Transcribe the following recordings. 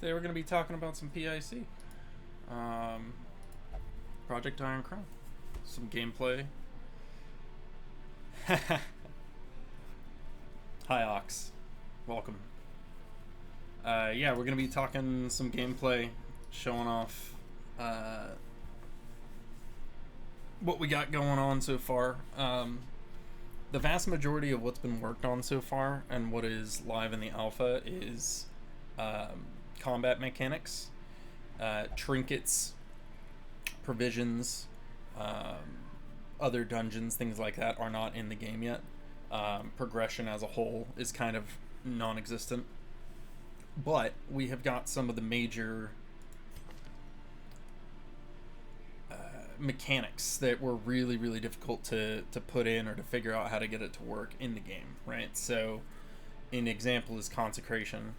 Today we're going to be talking about some PIC. Project Iron Crown. Some gameplay. Hi Ox. Welcome. Yeah, we're going to be talking some gameplay, showing off what we got going on so far. The vast majority of what's been worked on so far and what is live in the alpha is combat mechanics, trinkets, provisions, other dungeons, things like that are not in the game yet. Progression as a whole is kind of non-existent, but we have got some of the major mechanics that were really difficult to put in or to figure out how to get it to work in the game, right? So an example is consecration.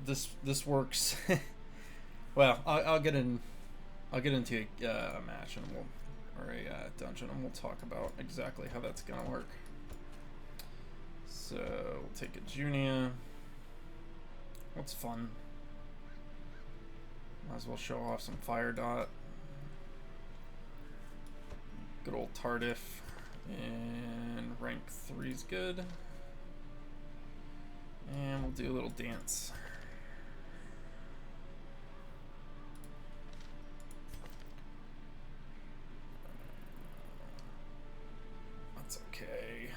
This works. Well, I'll get into a match and or a dungeon, and we'll talk about exactly how that's gonna work. So we'll take a Junia. What's fun? Might as well show off some Fire Dot. Good old Tardif. And rank 3's good. And we'll do a little dance. That's okay.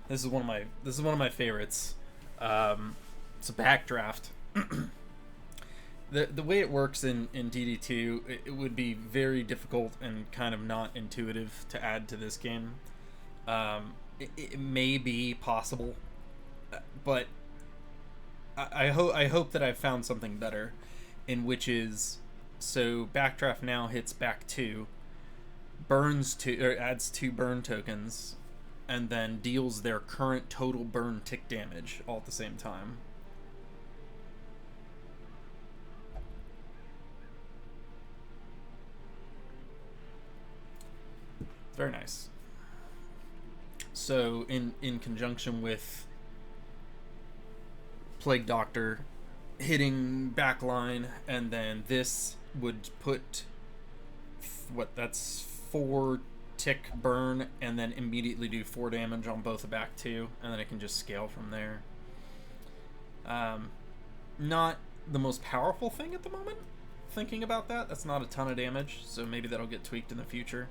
This is one of my favorites. It's a backdraft. The way it works in DD2, it would be very difficult and kind of not intuitive to add to this game. It may be possible, but I hope that I've found something better, in which is, so backdraft now hits back 2, burns 2 or adds 2 burn tokens, and then deals their current total burn tick damage all at the same time. Very nice. So in conjunction with Plague Doctor hitting backline, and then this would put that's 4 tick burn, and then immediately do 4 damage on both the back 2, and then it can just scale from there. Not the most powerful thing at the moment. Thinking about that's not a ton of damage, so maybe that'll get tweaked in the future,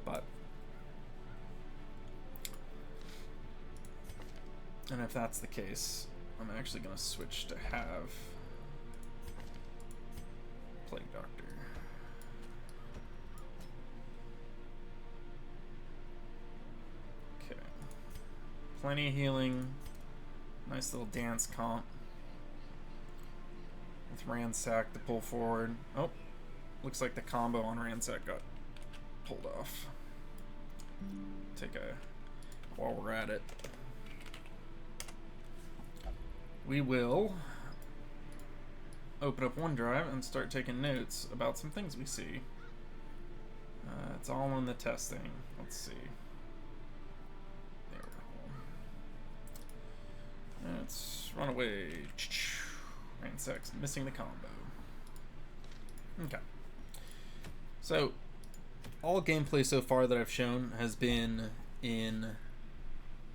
but. And if that's the case, I'm actually going to switch to have Plague Doctor. Okay. Plenty of healing. Nice little dance comp. With Ransack to pull forward. Oh, looks like the combo on Ransack got pulled off. While we're at it, we will open up OneDrive and start taking notes about some things we see. It's all in the testing. Let's see. There we go. Let's run away. Ransack's missing the combo. Okay. So, all gameplay so far that I've shown has been in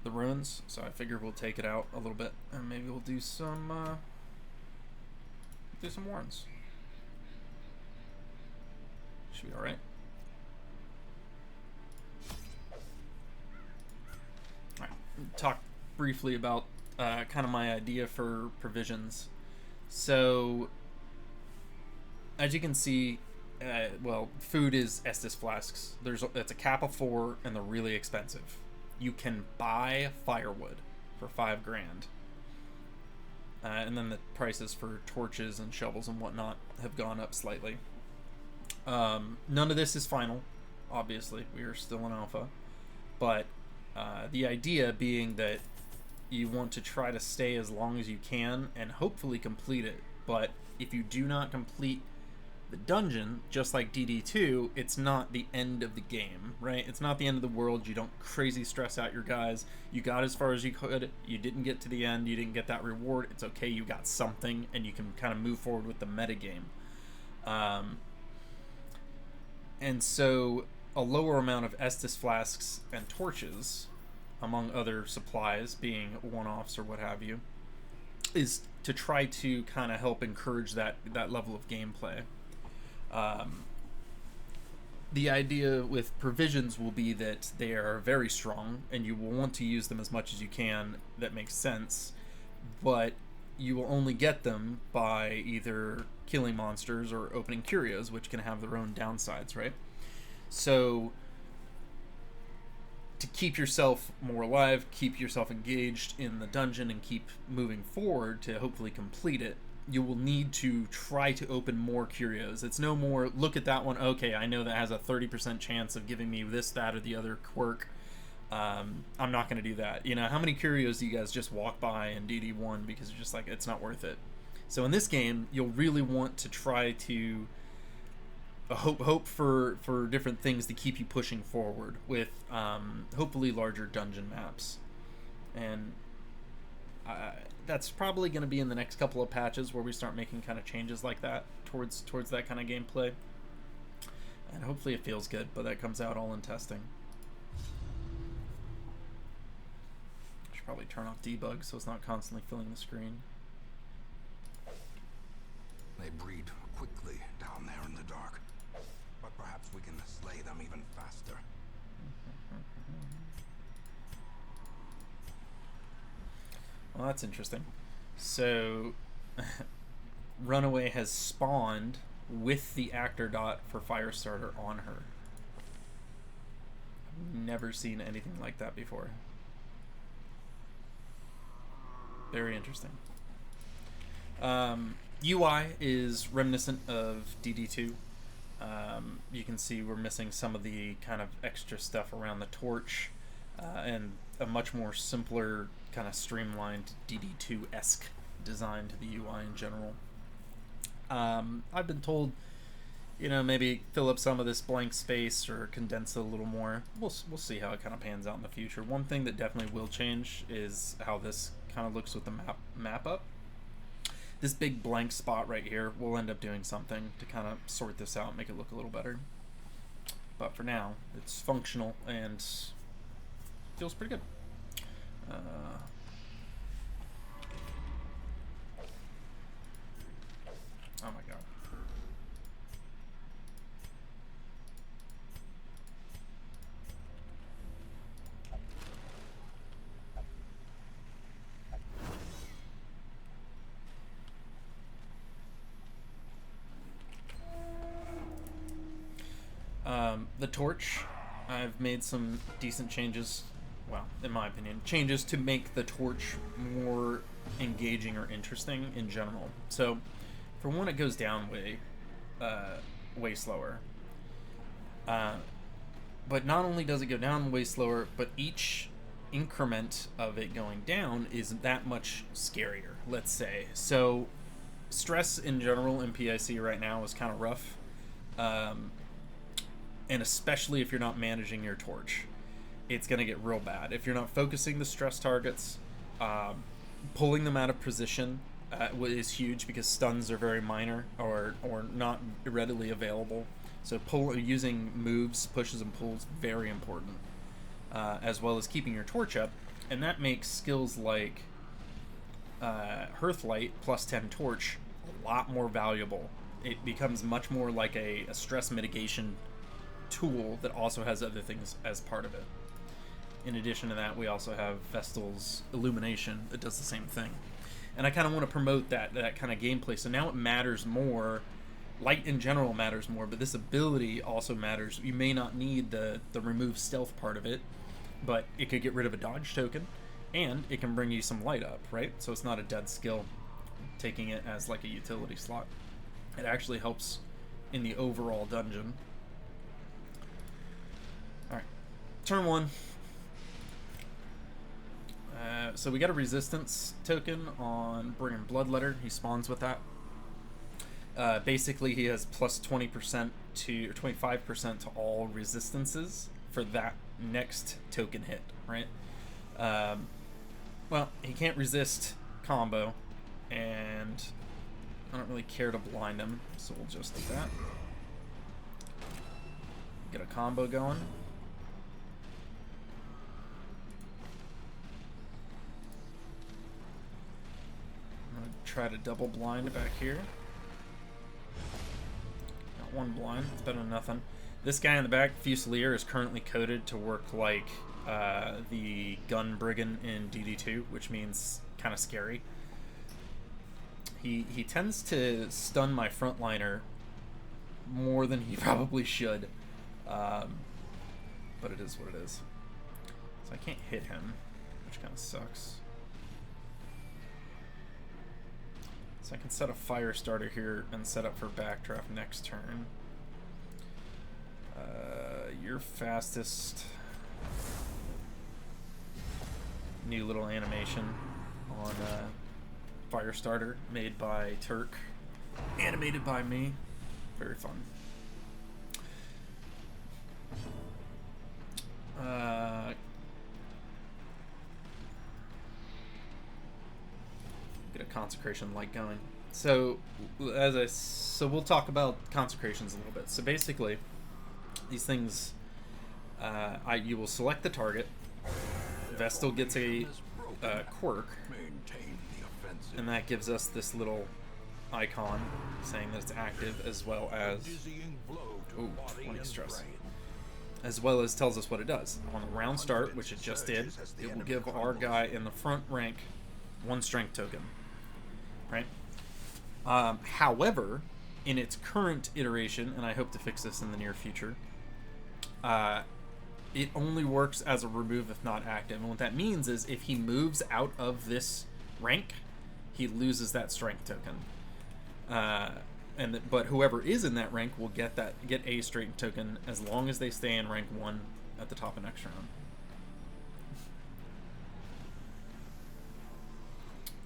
the ruins, so I figure we'll take it out a little bit and maybe we'll do some warrens. Should be all right. All right. Talk briefly about kind of my idea for provisions. So, as you can see, well, food is Estus flasks. It's a cap of 4, and they're really expensive. You can buy firewood for $5 grand, and then the prices for torches and shovels and whatnot have gone up slightly. None of this is final, obviously. We are still in alpha, but the idea being that you want to try to stay as long as you can and hopefully complete it. But if you do not complete The dungeon, just like DD2, it's not the end of the game, right? It's not the end of the world. You don't crazy stress out your guys. You got as far as you could. You didn't get to the end. You didn't get that reward. It's okay. You got something, and you can kind of move forward with the metagame. And so a lower amount of Estus flasks and torches, among other supplies, being one-offs or what have you, is to try to kind of help encourage that level of gameplay. The idea with provisions will be that they are very strong, and you will want to use them as much as you can. That makes sense, but you will only get them by either killing monsters or opening curios, which can have their own downsides, right? So to keep yourself more alive, keep yourself engaged in the dungeon, and keep moving forward to hopefully complete it, you will need to try to open more curios. It's no more, look at that one, okay, I know that has a 30% chance of giving me this, that, or the other quirk. I'm not going to do that. You know, how many curios do you guys just walk by in DD1 because you're just like, it's not worth it? So in this game, you'll really want to try to hope for different things to keep you pushing forward with hopefully larger dungeon maps. And that's probably going to be in the next couple of patches where we start making kind of changes like that towards that kind of gameplay. And hopefully it feels good, but that comes out all in testing. I should probably turn off debug so it's not constantly filling the screen. They breed quickly down there in the dark, but perhaps we can slay them even faster. Well, that's interesting. So, Runaway has spawned with the actor dot for Firestarter on her. I've never seen anything like that before. Very interesting. UI is reminiscent of DD2. You can see we're missing some of the kind of extra stuff around the torch, and a much more simpler, kind of streamlined DD2-esque design to the UI in general. I've been told, you know, maybe fill up some of this blank space or condense it a little more. We'll see how it kind of pans out in the future. One thing that definitely will change is how this kind of looks with the map up. This big blank spot right here will end up doing something to kind of sort this out and make it look a little better. But for now, it's functional and feels pretty good. Oh my god. The torch, I've made some decent changes, well, in my opinion, changes to make the torch more engaging or interesting in general. So, for one, it goes down way slower. But not only does it go down way slower, but each increment of it going down is that much scarier, let's say. So, stress in general in PIC right now is kind of rough. And especially if you're not managing your torch, it's going to get real bad. If you're not focusing the stress targets, pulling them out of position is huge because stuns are very minor or not readily available. So using moves, pushes, and pulls, very important, as well as keeping your torch up. And that makes skills like Hearthlight plus 10 torch a lot more valuable. It becomes much more like a stress mitigation tool that also has other things as part of it. In addition to that, we also have Vestal's Illumination that does the same thing. And I kind of want to promote that kind of gameplay. So now it matters more. Light in general matters more, but this ability also matters. You may not need the remove stealth part of it, but it could get rid of a dodge token, and it can bring you some light up, right? So it's not a dead skill, taking it as like a utility slot. It actually helps in the overall dungeon. Alright, turn one. So we got a resistance token on Bringer Bloodletter. He spawns with that. Basically, he has plus 20% to, or 25% to all resistances for that next token hit, right? Well, he can't resist combo, and I don't really care to blind him, so we'll just do that. Get a combo going. I'm gonna try to double blind back here. Got one blind, it's better than nothing. This guy in the back, Fusilier, is currently coded to work like the gun brigand in DD2, which means kind of scary. He tends to stun my frontliner more than he probably should, but it is what it is. So I can't hit him, which kind of sucks. So I can set a fire starter here and set up for backdraft next turn. Your fastest. New little animation on Firestarter made by Turk, animated by me. Very fun. Get a consecration light going. So we'll talk about consecrations a little bit. So basically, these things, you will select the target. Vestal gets a quirk, and that gives us this little icon saying that it's active, as well as 20 stress, as well as tells us what it does. On the round start, which it just did, it will give our guy in the front rank 1 strength token, right? However, in its current iteration, and I hope to fix this in the near future, it only works as a remove if not active. And what that means is if he moves out of this rank, he loses that strength token. But whoever is in that rank will get a strength token as long as they stay in rank 1 at the top of next round.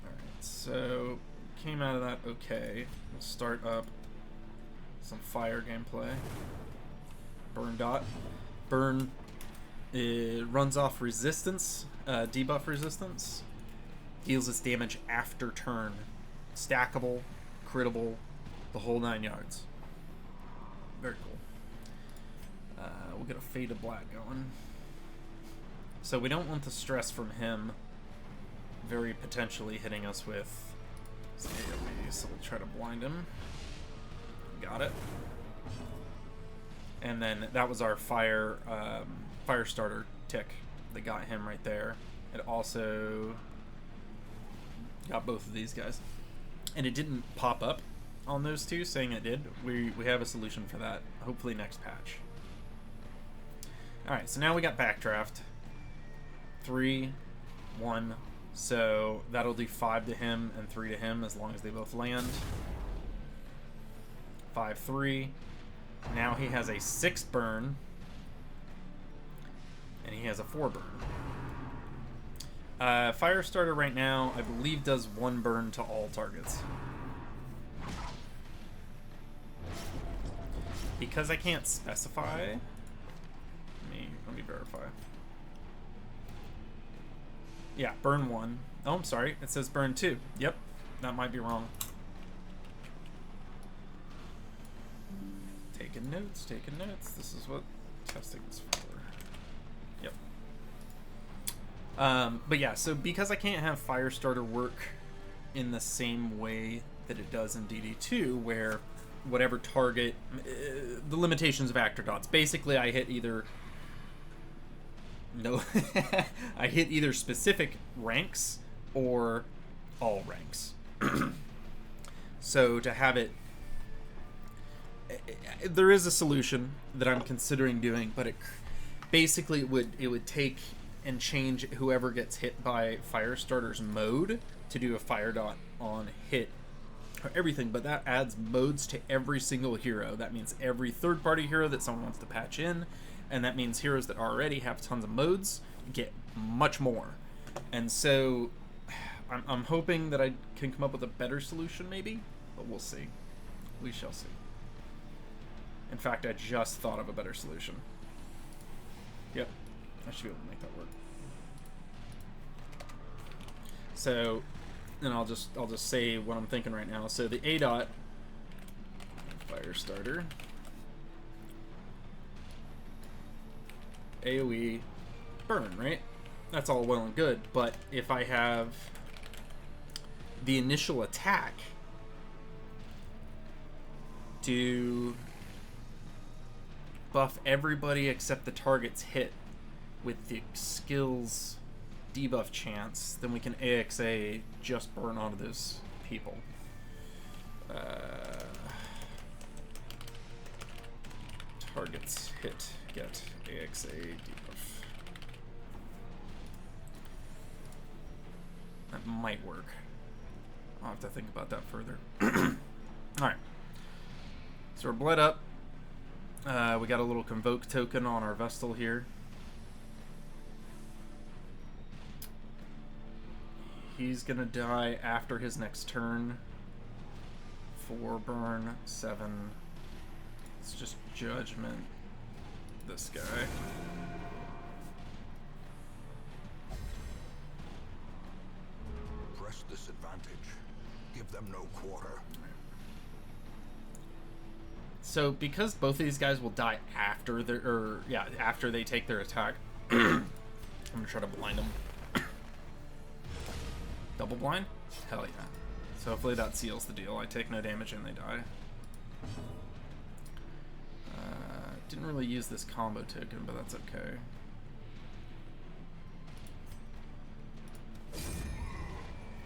Alright, so came out of that okay. We'll start up some fire gameplay. Burn dot. Burn, it runs off resistance, debuff resistance. Deals its damage after turn. Stackable, critable, the whole 9 yards. Very cool. We'll get a faded black going. So we don't want the stress from him very potentially hitting us with AoE, so we'll try to blind him. Got it. And then that was our fire starter tick that got him right there. It also got both of these guys, and it didn't pop up on those two saying it did. We have a solution for that, hopefully next patch. Alright, so now we got backdraft. 3, 1, so that'll do 5 to him and 3 to him as long as they both land. 5, 3. Now he has a 6 burn, and he has a 4 burn. Firestarter right now, I believe, does 1 burn to all targets. Because I can't specify, let me verify. Yeah, burn 1. Oh, I'm sorry, it says burn 2. Yep, that might be wrong. Taking notes, taking notes. This is what testing is for. Yep. But yeah, so because I can't have Firestarter work in the same way that it does in DD2, where whatever target, the limitations of actor dots. Basically, I hit either I hit either specific ranks or all ranks. So to have it, there is a solution that I'm considering doing, but basically it would take and change whoever gets hit by Firestarter's mode to do a fire dot on hit or everything, but that adds modes to every single hero. That means every third-party hero that someone wants to patch in, and that means heroes that already have tons of modes get much more. And so I'm hoping that I can come up with a better solution maybe, but we'll see. We shall see. In fact, I just thought of a better solution. Yep, I should be able to make that work. So, and I'll just say what I'm thinking right now. So the A dot fire starter, AOE, burn, right? That's all well and good, but if I have the initial attack to buff everybody except the target's hit with the skills debuff chance, then we can AXA just burn onto those people. Targets hit, get AXA debuff. That might work. I'll have to think about that further. Alright. So we're bled up. We got a little convoke token on our Vestal here. He's gonna die after his next turn. 4 burn, 7. It's just judgment. This guy. Press this advantage. Give them no quarter. So because both of these guys will die after their, after they take their attack, I'm gonna try to blind them. Double blind? Hell yeah. So hopefully that seals the deal. I take no damage and they die. Didn't really use this combo token, but that's okay.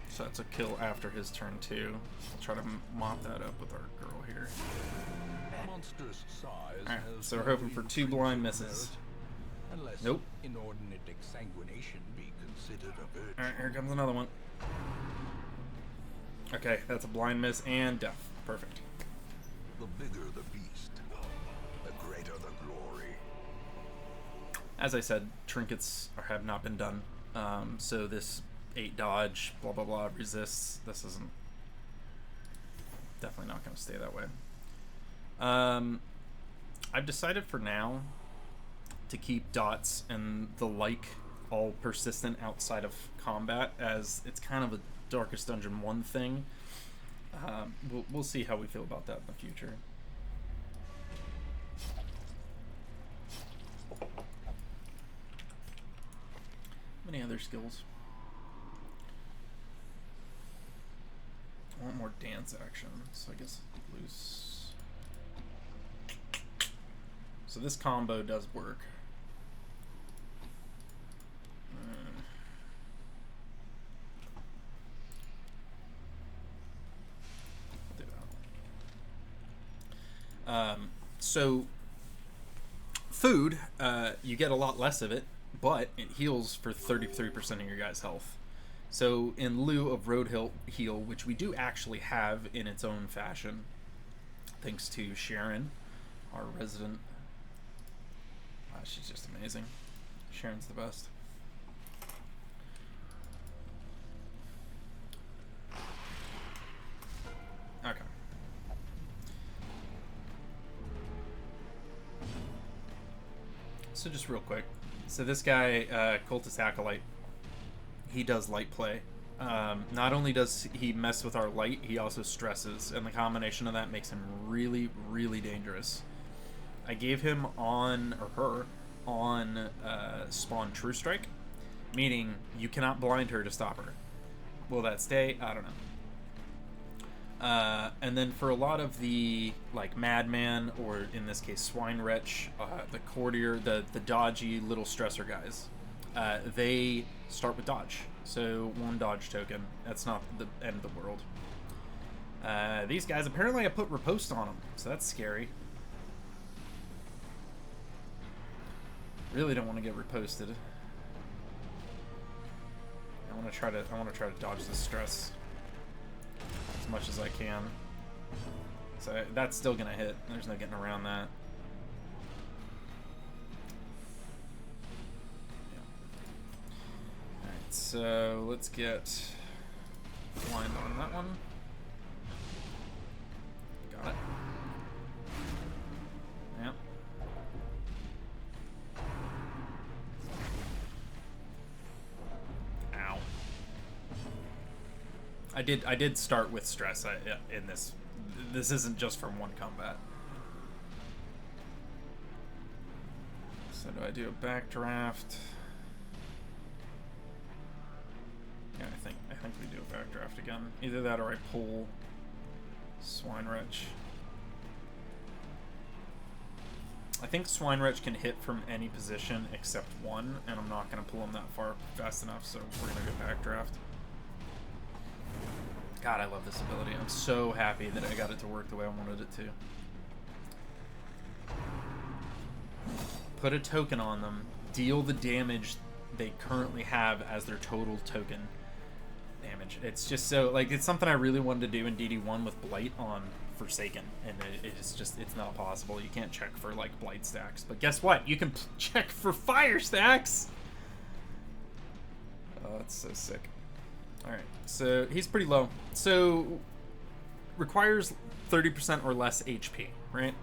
So that's a kill after his turn too. I'll try to mop that up with our girl here. Monstrous size. Alright, so we're hoping for 2 blind misses. Unless Nope. inordinate exsanguination be considered a virtue. Alright, here comes another one. Okay, that's a blind miss and death. Perfect. The bigger the beast, the greater the glory. As I said, trinkets have not been done. So this 8 dodge, blah blah blah, resists. This isn't definitely not going to stay that way. I've decided for now to keep dots and the like all persistent outside of combat, as it's kind of a Darkest Dungeon 1 thing. We'll see how we feel about that in the future. Any other skills? I want more dance action, so I guess loose. So this combo does work. I'll do that. So food, you get a lot less of it, but it heals for 33% of your guys' health. So in lieu of Road Heal, which we do actually have in its own fashion, thanks to Sharon, our resident. She's just amazing. Sharon's the best. Okay. So just real quick. So this guy, Cultist Acolyte, he does light play. Not only does he mess with our light, he also stresses, and the combination of that makes him really, really dangerous. I gave him on, or her, on Spawn True Strike, meaning you cannot blind her to stop her. Will that stay? I don't know. And then for a lot of the, like, Madman, or in this case Swine Wretch, the Courtier, the dodgy little stressor guys, they start with dodge. So 1 dodge token. That's not the end of the world. These guys, apparently I put riposte on them, so that's scary. Really don't want to get riposted. I want to try to dodge this stress as much as I can. So that's still gonna hit. There's no getting around that. Yeah. Alright, so let's get blind on that one. Got it. I did start with stress in this. This isn't just from one combat. So do I do a backdraft? Yeah, I think we do a backdraft again. Either that or I pull Swine Wretch. I think Swine Wretch can hit from any position except one, and I'm not going to pull him that far fast enough, so we're going to go backdraft. God, I love this ability. I'm so happy that I got it to work the way I wanted it to. Put a token on them, deal the damage they currently have as their total token damage. It's just so, like, it's something I really wanted to do in DD1 with Blight on Forsaken, and it's just, it's not possible. You can't check for, like, Blight stacks. But guess what? You can check for fire stacks! Oh, that's so sick. Alright, so he's pretty low. So, requires 30% or less HP, right?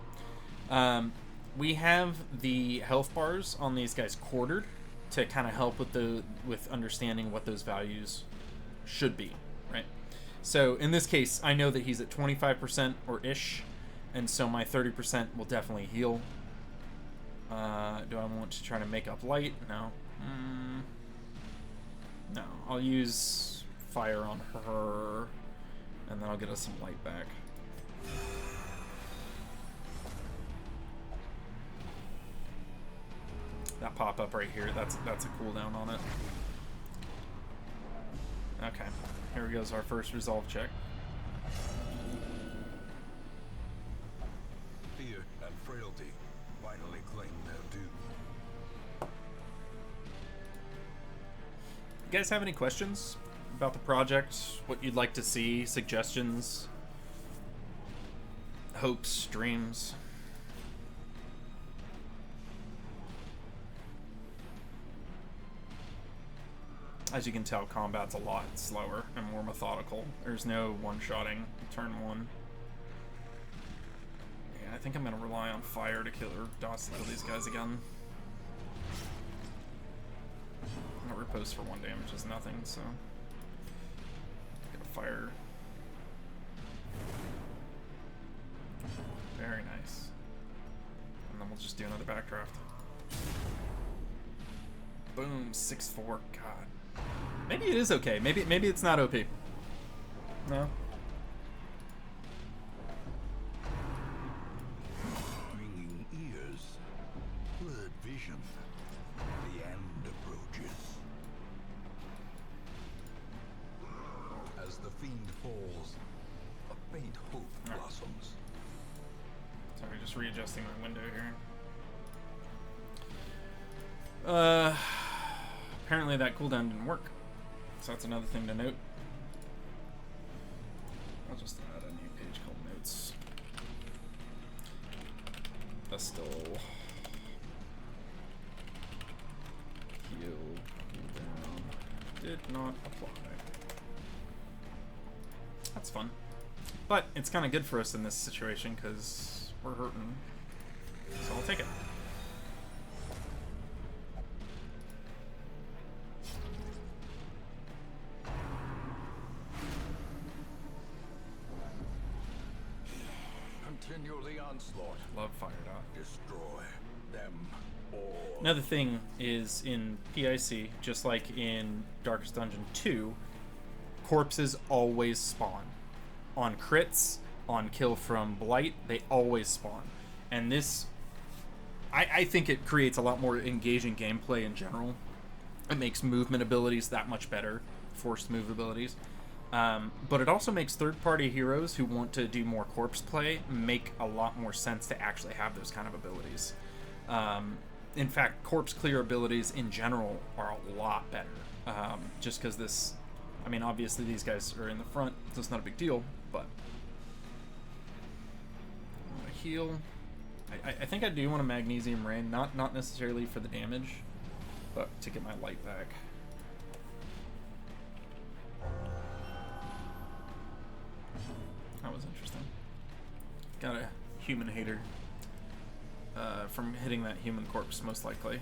We have the health bars on these guys quartered to kind of help with understanding what those values should be, right? So in this case, I know that he's at 25% or ish, and so my 30% will definitely heal. Do I want to try to make up light? No. No, I'll use fire on her, and then I'll get us some light back. That pop-up right here, that's a cooldown on it. Okay, here goes our first resolve check. Fear and frailty finally claim their due. You guys have any questions about the project? What you'd like to see? Suggestions? Hopes? Dreams? As you can tell, combat's a lot slower and more methodical. There's no one-shotting turn one. Yeah, I think I'm gonna rely on fire to kill, or DOS to kill these guys again. I'm gonna riposte for 1 damage is nothing, so get a fire. Very nice. And then we'll just do another backdraft. Boom, 6-4. God. Maybe it is okay. Maybe it's not OP. No. Ringing ears, blurred vision. The end approaches. As the fiend falls, a faint hope blossoms. Sorry, just readjusting my window here. Apparently that cooldown didn't work. So that's another thing to note. I'll just add a new page called Notes. Vestal. Heal. Cooldown. Did not apply. That's fun. But it's kind of good for us in this situation because we're hurting. So I'll take it. Continue the onslaught. Love fire dot. Destroy them all. Another thing is in PIC, just like in Darkest Dungeon 2, corpses always spawn. On crits, on kill from Blight, they always spawn. And this, I think it creates a lot more engaging gameplay in general. It makes movement abilities that much better, forced move abilities. But it also makes third-party heroes who want to do more corpse play make a lot more sense to actually have those kind of abilities. In fact, corpse clear abilities in general are a lot better. Just because this, I mean, obviously these guys are in the front, so it's not a big deal, but... I want to heal. I think I do want a Magnesium Rain, not necessarily for the damage, but to get my light back. That was interesting. Got a human hater from hitting that human corpse, most likely.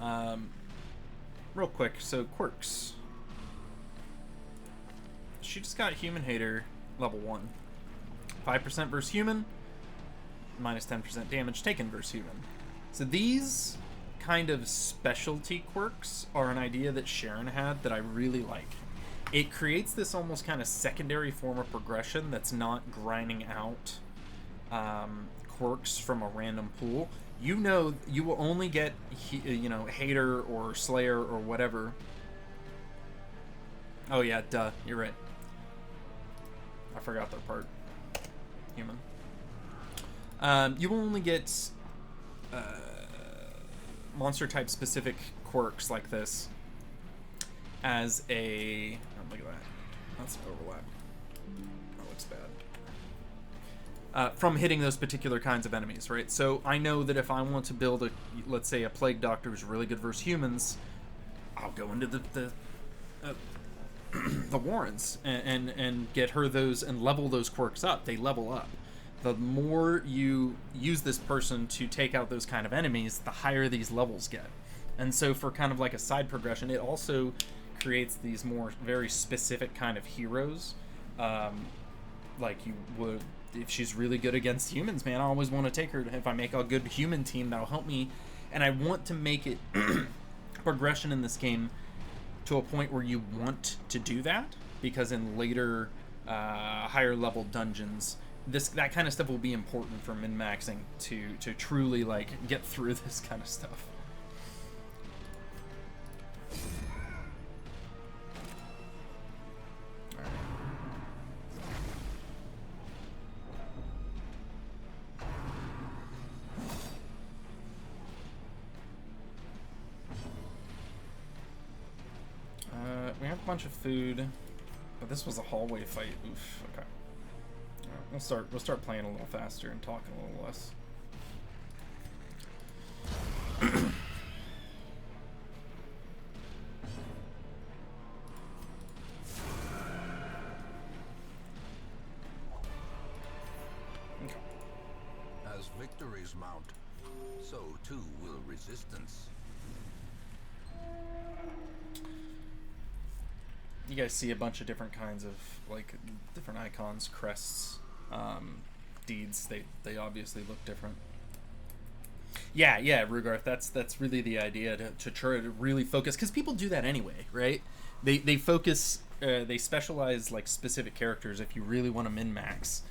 Real quick, so Quirks. She just got Human Hater level 1. 5% versus human, minus 10% damage taken versus human. So these kind of specialty quirks are an idea that Sharon had that I really like. It creates this almost kind of secondary form of progression that's not grinding out quirks from a random pool. You know, you will only get, you know, Hater or Slayer or whatever. Oh yeah, duh, you're right. I forgot their part. Human. You will only get monster type specific quirks like this as a... Oh, look at that. That's an overlap. That looks bad. From hitting those particular kinds of enemies, right? So I know that if I want to build a, let's say, a Plague Doctor who's really good versus humans, I'll go into the Warrens and get her those and level those quirks up. They level up. The more you use this person to take out those kind of enemies, the higher these levels get. And so for kind of like a side progression, it also creates these more very specific kind of heroes. Like you would, if she's really good against humans, man, I always want to take her. If I make a good human team, that'll help me. And I want to make it progression in this game to a point where you want to do that, because in later higher level dungeons, that kind of stuff will be important for min-maxing to truly like get through this kind of stuff. We have a bunch of food, but this was a hallway fight. Oof. Okay. We'll start playing a little faster and talking a little less. Okay. As victories mount, so too will resistance. You guys see a bunch of different kinds of, like, different icons, crests, deeds. They obviously look different. Yeah, Rugarth, that's really the idea, to try to really focus, because people do that anyway, right? They focus, they specialize, like, specific characters. If you really want to min-max,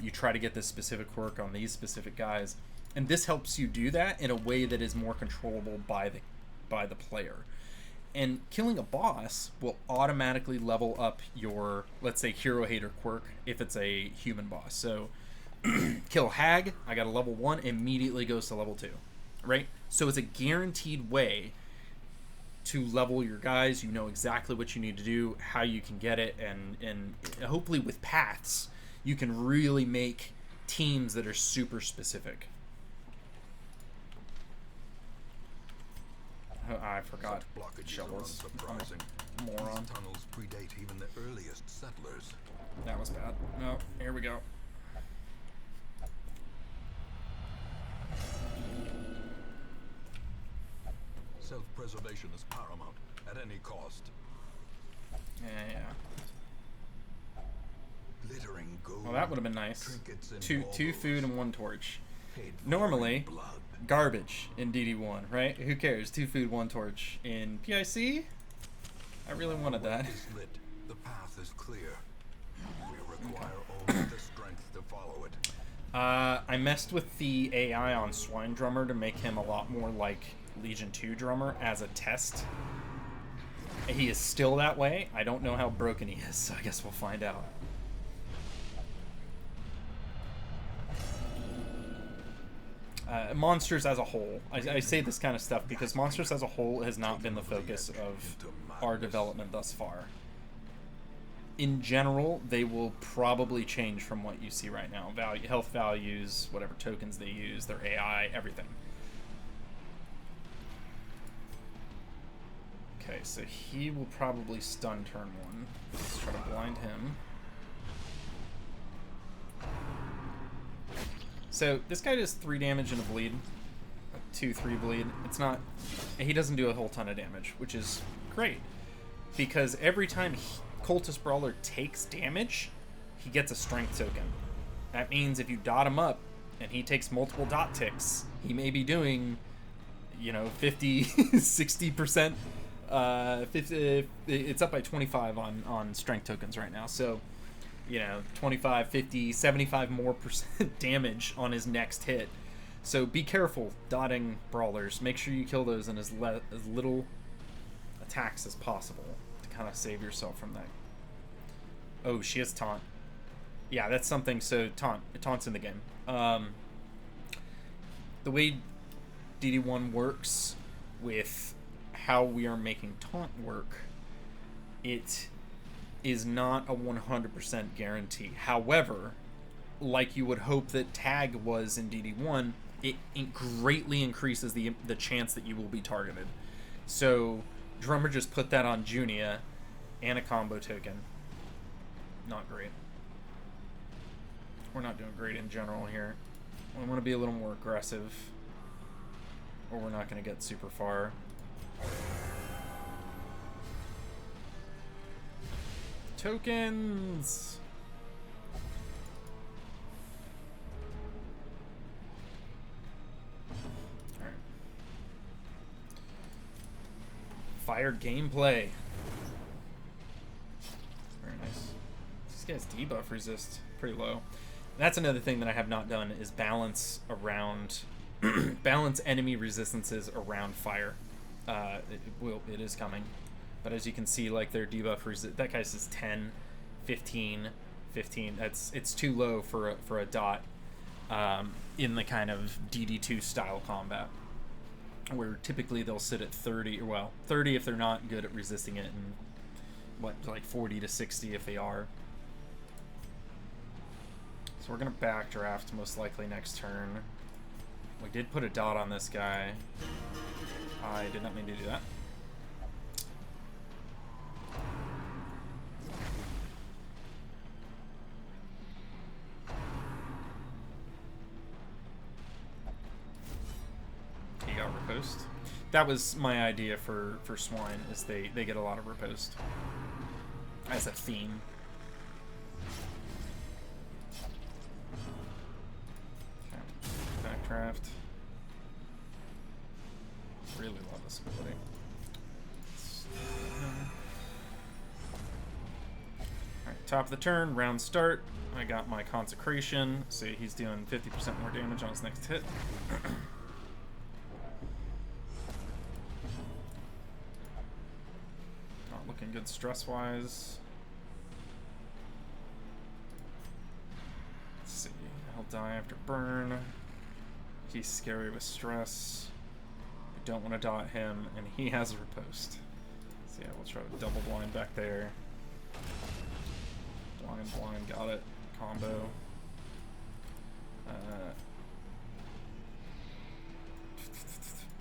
you try to get this specific quirk on these specific guys, and this helps you do that in a way that is more controllable by the player. And killing a boss will automatically level up your, let's say, Hero Hater quirk if it's a human boss. So, kill Hag, I got a level 1, immediately goes to level 2, right? So it's a guaranteed way to level your guys. You know exactly what you need to do, how you can get it, and hopefully with paths, you can really make teams that are super specific. I forgot. Shovels. Moron. Tunnels predate even the earliest settlers. That was bad. No, here we go. Self-preservation is paramount at any cost. Yeah. Glittering gold. Well, that would have been nice. Two food and 1 torch. Normally, Garbage in DD1, right? Who cares? 2 food, 1 torch. In PIC, I really wanted that. Lit. The path is clear. We require only the strength to follow it. I messed with the AI on Swine Drummer to make him a lot more like Legion 2 Drummer as a test. He is still that way. I don't know how broken he is, so I guess we'll find out. Monsters as a whole. I say this kind of stuff because Monsters as a whole has not been the focus of our development thus far. In general, they will probably change from what you see right now. Health values, whatever tokens they use, their AI, everything. Okay, so he will probably stun turn 1. Let's try to blind him. So this guy does 3 damage and a bleed, 2-3 bleed. he doesn't do a whole ton of damage, which is great. Because every time Cultist Brawler takes damage, he gets a strength token. That means if you dot him up and he takes multiple dot ticks, he may be doing, you know, 50, 60%. 50, it's up by 25 on strength tokens right now. So, you know, 25, 50, 75 more % damage on his next hit. So be careful dotting brawlers. Make sure you kill those in as little attacks as possible to kind of save yourself from that. Oh, she has taunt. Yeah, that's something. So taunt's in the game. The way DD1 works with how we are making taunt work, it is not a 100% guarantee. However, like you would hope that tag was in DD1, it greatly increases the chance that you will be targeted. So Drummer just put that on Junia and a combo token. Not great. We're not doing great in general here. We want to be a little more aggressive, or we're not going to get super far. Tokens! Alright. Fire gameplay. Very nice. This guy's debuff resist pretty low. That's another thing that I have not done is balance around balance enemy resistances around fire. It is coming, but as you can see, like their debuff that guy's is 10, 15, 15. It's too low for a dot in the kind of DD2 style combat, where typically they'll sit at 30, or well, 30 if they're not good at resisting it, and what, like 40 to 60 if they are. So we're gonna backdraft most likely next turn. We did put a dot on this guy. I did not mean to do that. He got riposte. That was my idea for Swine, is they get a lot of riposte as a theme. Okay. Backdraft. Really love this ability. Alright, top of the turn, round start. I got my Consecration. See, he's doing 50% more damage on his next hit. Not looking good stress-wise. Let's see, he'll die after burn. He's scary with stress. Don't want to dot him, and he has a riposte. So yeah, we'll try to double blind back there. Blind, got it. Combo.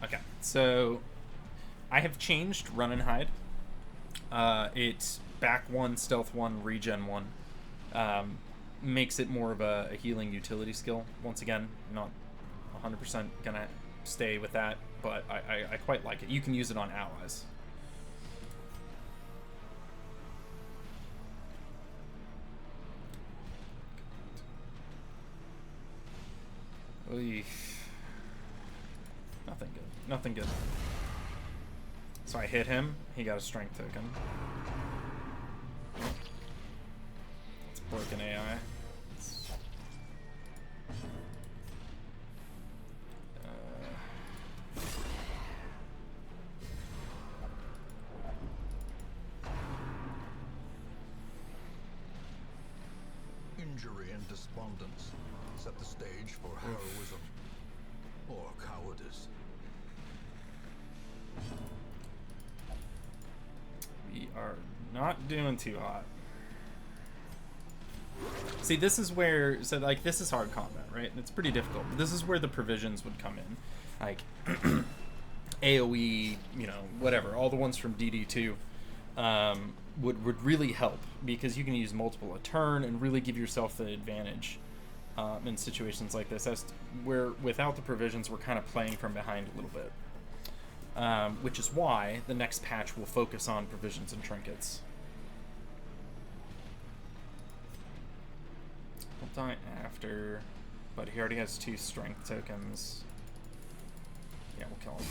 Okay, so I have changed Run and Hide. It's back 1, stealth 1, regen 1. Makes it more of a healing utility skill. Once again, not 100% gonna stay with that, but I quite like it. You can use it on allies. Oy. Nothing good. Nothing good. So I hit him. He got a strength token. It's broken AI. Injury and despondence set the stage for heroism or cowardice. We are not doing too hot. See, this is where, so like, this is hard combat, right? It's pretty difficult. But this is where the provisions would come in. Like, AoE, you know, whatever. All the ones from DD2 would really help, because you can use multiple a turn and really give yourself the advantage in situations like this. As where without the provisions, we're kind of playing from behind a little bit. which is why the next patch will focus on provisions and trinkets. We'll die after, but he already has 2 strength tokens. Yeah, we'll kill him.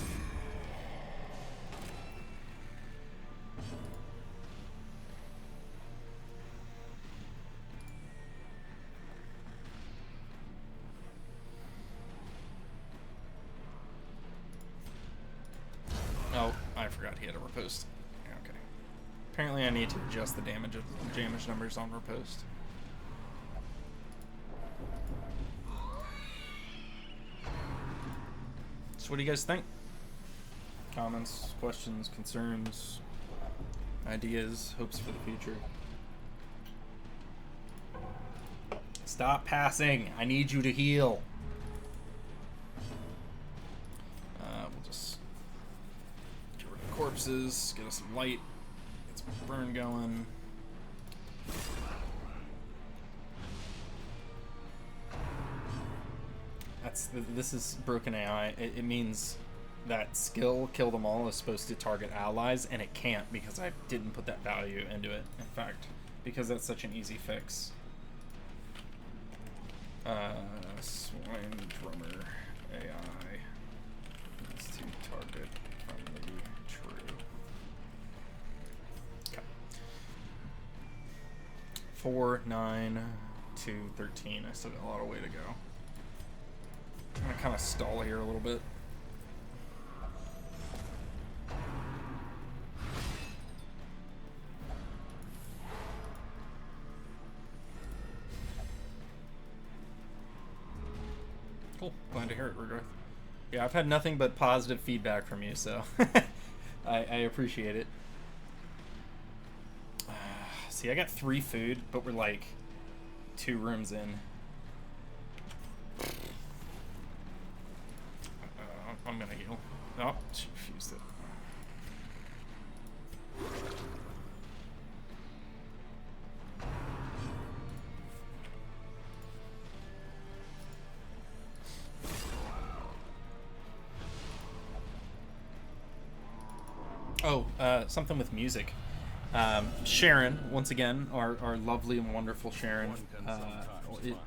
Oh, I forgot he had a riposte. Okay. Apparently I need to adjust the damage numbers on riposte. So what do you guys think? Comments, questions, concerns, ideas, hopes for the future? Stop passing! I need you to heal! We'll just get rid of corpses, get us some light, get some burn going. This is broken AI. It means that skill kill them all is supposed to target allies, and it can't because I didn't put that value into it. In fact, because that's such an easy fix. Swine drummer AI is to target friendly true. Okay. 4, 9, 2, 13. I still got a lot of way to go. I'm gonna kind of stall here a little bit. Cool. Glad to hear it, Regarth. Yeah, I've had nothing but positive feedback from you, so I appreciate it. See, I got 3 food, but we're like 2 rooms in. I'm gonna heal. Oh, she refused it. Oh, something with music. Sharon, once again, our lovely and wonderful Sharon.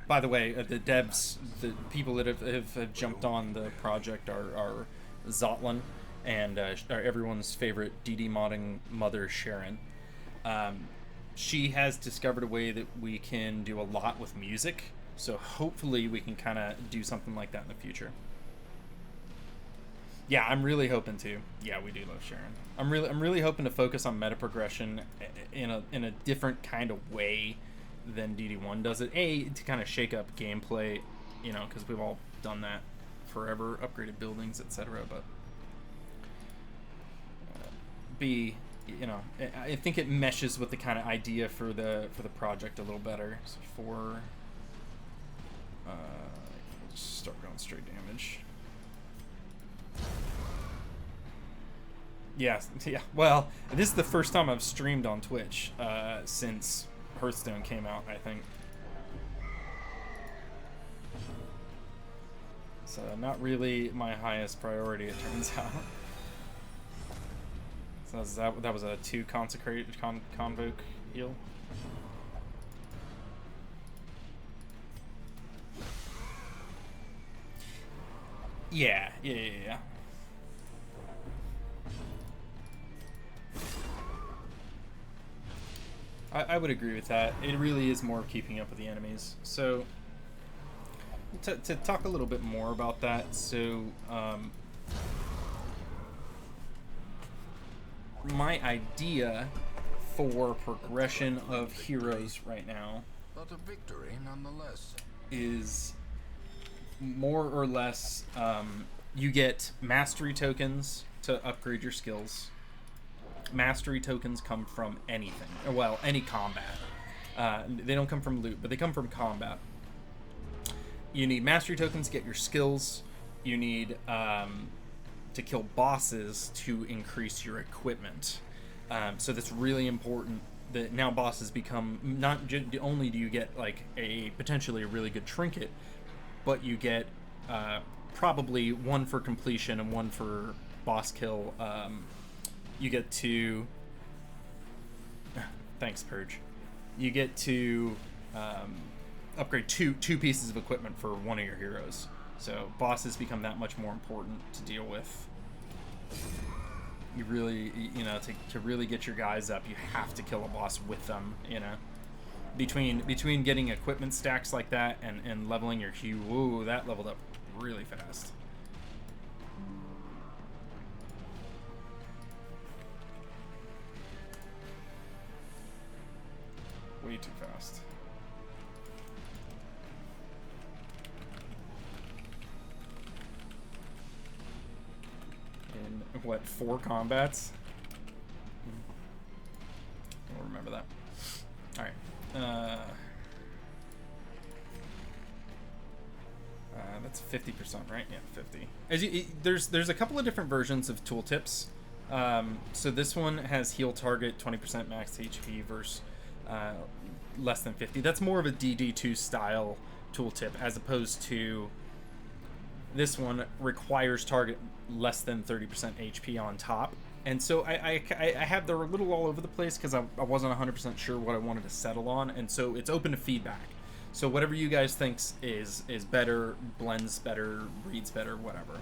By the way, the devs, the people that have jumped on the project are Zotlin and everyone's favorite DD modding mother, Sharon. She has discovered a way that we can do a lot with music, so hopefully we can kind of do something like that in the future. Yeah, I'm really hoping to. Yeah, we do love Sharon. I'm really hoping to focus on meta progression in a different kind of way than DD1 does it. A, to kind of shake up gameplay, you know, because we've all done that forever, upgraded buildings, etc. But B, you know, I think it meshes with the kind of idea for the project a little better. So 4, we'll just start going straight damage. Yeah. Well, this is the first time I've streamed on Twitch since Hearthstone came out, I think. So not really my highest priority, it turns out. So that was a 2 consecrated convoke heal. Yeah. I would agree with that. It really is more of keeping up with the enemies. So, to talk a little bit more about that, so, my idea for progression of heroes right now But a victory nonetheless. is more or less, you get mastery tokens to upgrade your skills. Mastery tokens come from anything. Well, any combat. They don't come from loot, but they come from combat. You need mastery tokens to get your skills. You need to kill bosses to increase your equipment. So that's really important that now bosses become not only do you get like a potentially a really good trinket, but you get probably 1 for completion and 1 for boss kill, you get to thanks Purge. You get to upgrade two pieces of equipment for one of your heroes. So bosses become that much more important to deal with. You really, you know, to really get your guys up, you have to kill a boss with them, you know. Between getting equipment stacks like that and leveling your Q, whoa, that leveled up really fast. Way too fast. In what, 4 combats? I'll remember that. All right. That's 50%, right? Yeah, 50. There's a couple of different versions of tooltips. So this one has heal target 20% max HP versus less than 50. That's more of a DD2 style tooltip, as opposed to this one requires target less than 30% HP on top. And so I have, they're a little all over the place because I wasn't 100% sure what I wanted to settle on, and so it's open to feedback. So whatever you guys thinks is better, blends better, reads better, whatever.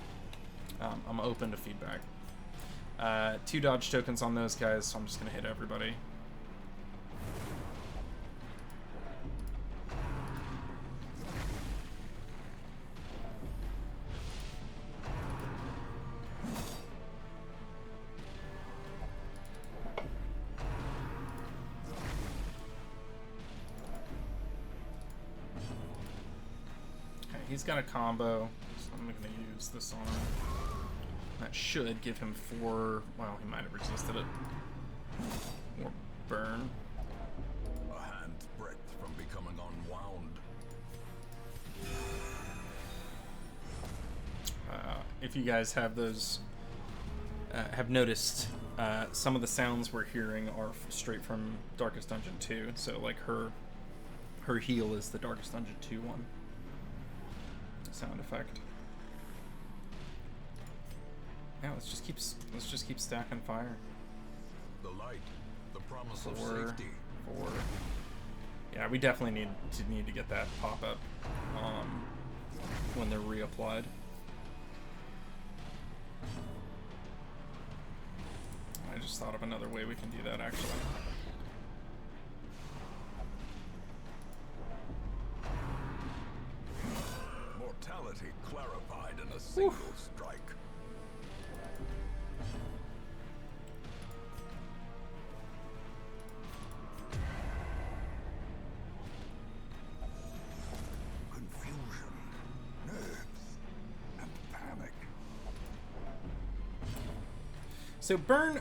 I'm open to feedback. 2 dodge tokens on those guys, so I'm just gonna hit everybody. He's got a combo, so I'm going to use this on him. That should give him 4... Well, he might have resisted it. Or burn. A hand's breadth from becoming unwound. If you guys have those... have noticed, some of the sounds we're hearing are straight from Darkest Dungeon 2. So, like, her heal is the Darkest Dungeon 2 one. Sound effect. Yeah, let's just keep stacking fire. The light, the promise 4, of safety. 4. Yeah, we definitely need to get that pop up when they're reapplied. I just thought of another way we can do that, actually. Mortality clarified in a single strike. Confusion, nerves, and panic. So burn,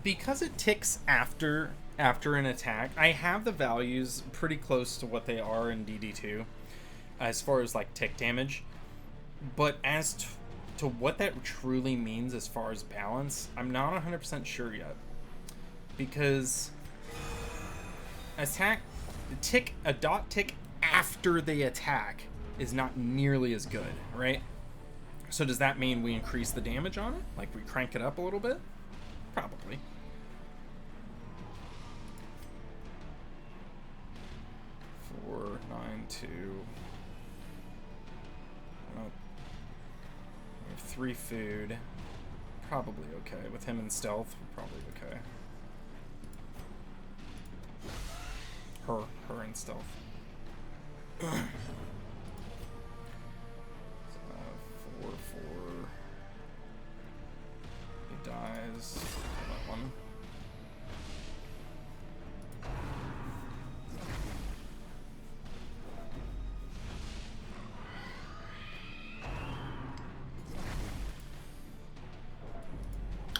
because it ticks after an attack, I have the values pretty close to what they are in DD2 as far as like tick damage, but as to what that truly means as far as balance, I'm not 100% sure yet, because a dot tick after they attack is not nearly as good, right? So does that mean we increase the damage on it? Like we crank it up a little bit? Probably. Four, 9, 2. Well, we have 3 food. Probably okay. With him in stealth, we're probably okay. Her in stealth. 4, 4. He dies. That one.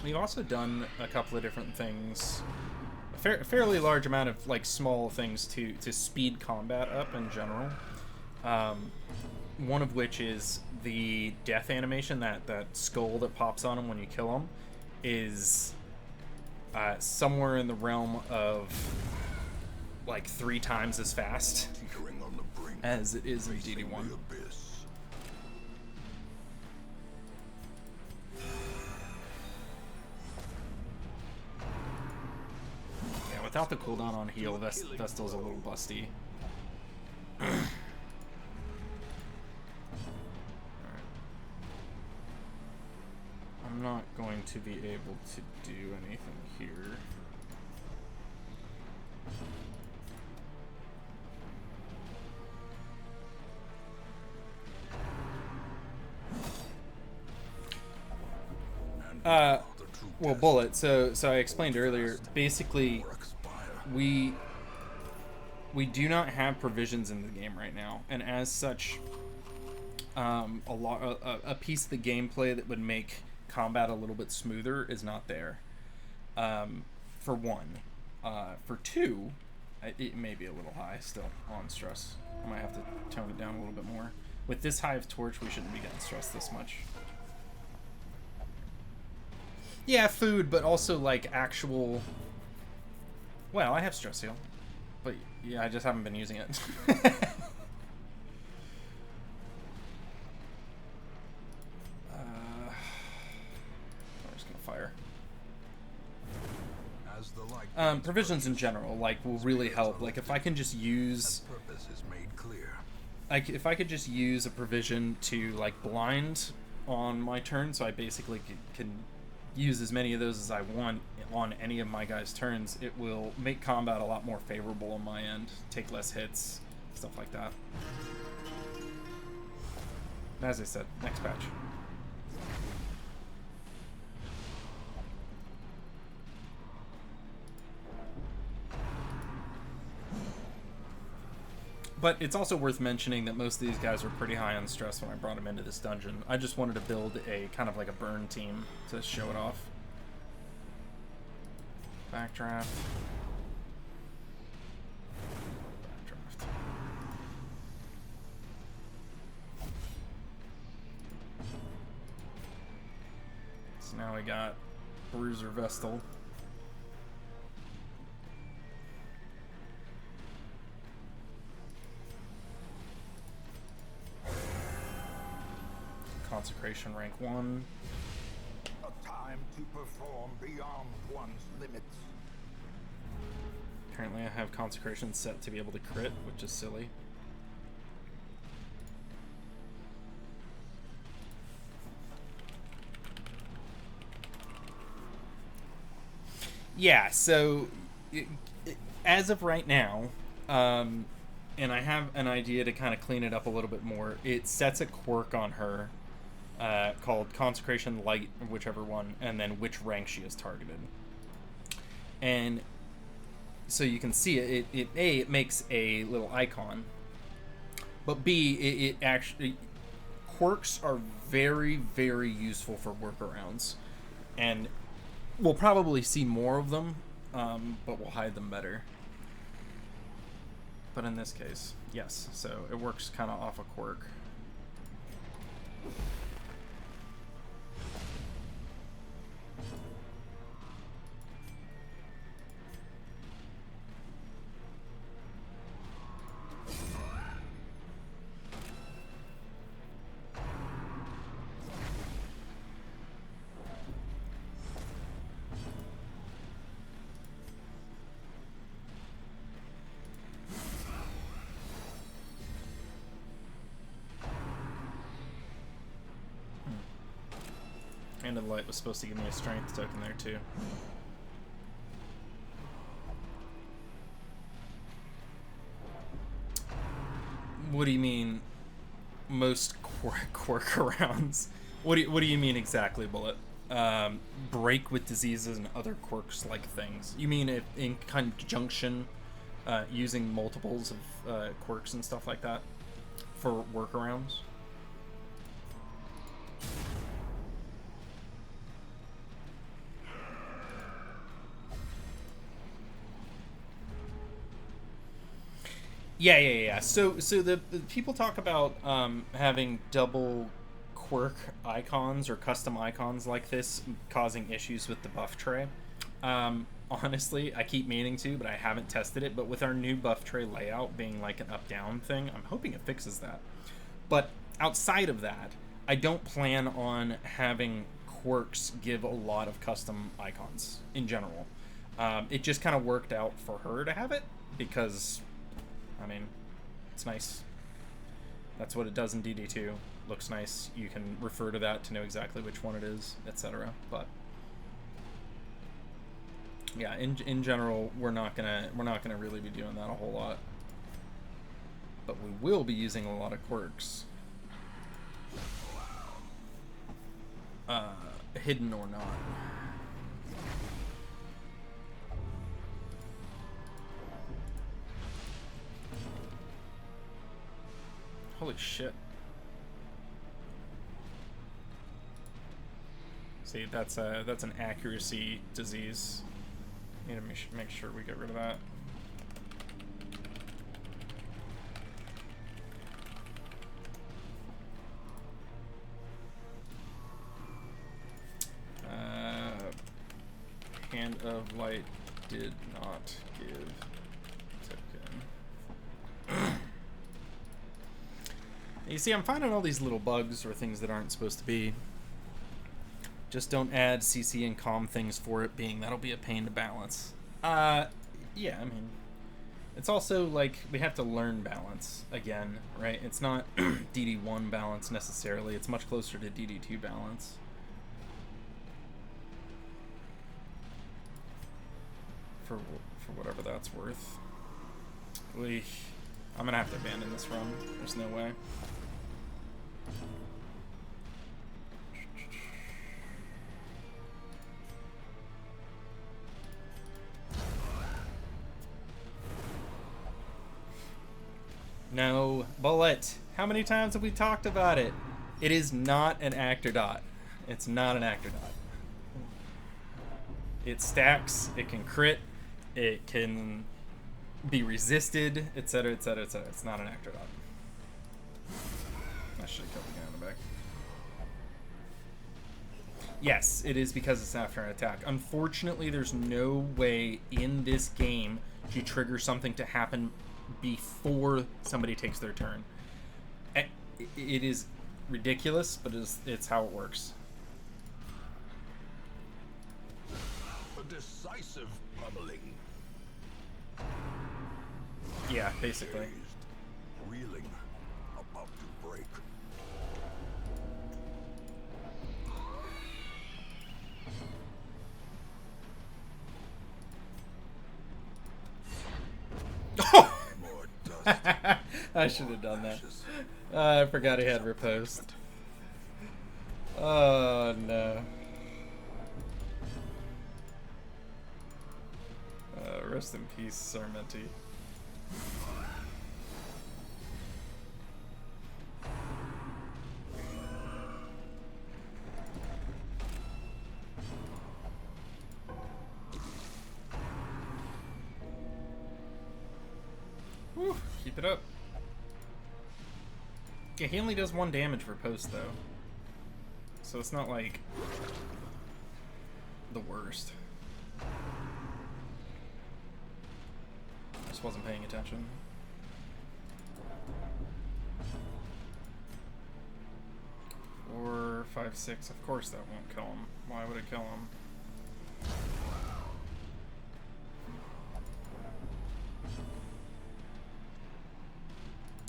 We've also done a couple of different things, a fairly large amount of like small things to speed combat up in general. One of which is the death animation, that skull that pops on him when you kill him, is somewhere in the realm of like 3 times as fast as it is in DD1. without the cooldown on heal, Vestal's a little busty. I'm not going to be able to do anything here. Well, Bullet, so I explained earlier, basically, we do not have provisions in the game right now, and as such, a piece of the gameplay that would make combat a little bit smoother is not there. For one. For two, it may be a little high still on stress. I might have to tone it down a little bit more. With this Hive Torch, we shouldn't be getting stressed this much. Yeah, food, but also like actual... Well, I have stress heal. But yeah, I just haven't been using it. I'm just gonna fire. Provisions in general, like, will really help. Like, if I can just use... Like, if I could just use a provision to, like, blind on my turn, so I basically can use as many of those as I want on any of my guys' turns, it will make combat a lot more favorable on my end. Take less hits, stuff like that. As I said, next patch. But it's also worth mentioning that most of these guys were pretty high on stress when I brought them into this dungeon. I just wanted to build a kind of like a burn team to show it off. Backdraft. Backdraft. So now we got Bruiser Vestal. Consecration rank 1. A time to perform beyond one's limits. Apparently I have Consecration set to be able to crit, which is silly. Yeah, so as of right now, and I have an idea to kind of clean it up a little bit more, it sets a quirk on her called Consecration Light, whichever one, and then which rank she is targeted. And so you can see it makes a little icon, but B, it actually, quirks are very, very useful for workarounds, and we'll probably see more of them, but we'll hide them better. But in this case, yes, so it works kind of off a quirk. Hand of the Light was supposed to give me a strength token there too. What do you mean most quirk rounds? What do you mean exactly, Bullet? Break with diseases and other quirks like things. You mean if in conjunction using multiples of quirks and stuff like that for workarounds? Yeah. So the people talk about having double quirk icons or custom icons like this causing issues with the buff tray. Honestly, I keep meaning to, but I haven't tested it. But with our new buff tray layout being like an up-down thing, I'm hoping it fixes that. But outside of that, I don't plan on having quirks give a lot of custom icons in general. It just kind of worked out for her to have it because, I mean, it's nice. That's what it does in DD2. Looks nice. You can refer to that to know exactly which one it is, etc. But yeah, in general, we're not gonna really be doing that a whole lot. But we will be using a lot of quirks. Hidden or not. Holy shit. See, that's an accuracy disease. Need to make sure we get rid of that. Hand of Light did not give token. You see, I'm finding all these little bugs or things that aren't supposed to be. Just don't add CC and comm things for it, being that'll be a pain to balance. Yeah, I mean, it's also like we have to learn balance again, right? It's not DD1 balance necessarily. It's much closer to DD2 balance. For whatever that's worth. I'm gonna have to abandon this run. There's no way. No bullet. How many times have we talked about it? It is not an actor dot. It's not an actor dot. It stacks. It can crit. It can be resisted, etc., etc., etc. It's not an actor dot. I should have killed the guy in the back. Yes, it is because it's after an attack. Unfortunately, there's no way in this game to trigger something to happen before somebody takes their turn. It is ridiculous, but it's how it works. A decisive pummeling. Yeah, basically. Reeling, about to break. More dust. I should have done that. I forgot he had riposte. Oh no. Rest in peace, Sarmenti. Whew, keep it up. Yeah, he only does 1 damage for post though. So it's not like the worst. Just wasn't paying attention. Four, 5, 6. Of course that won't kill him. Why would it kill him?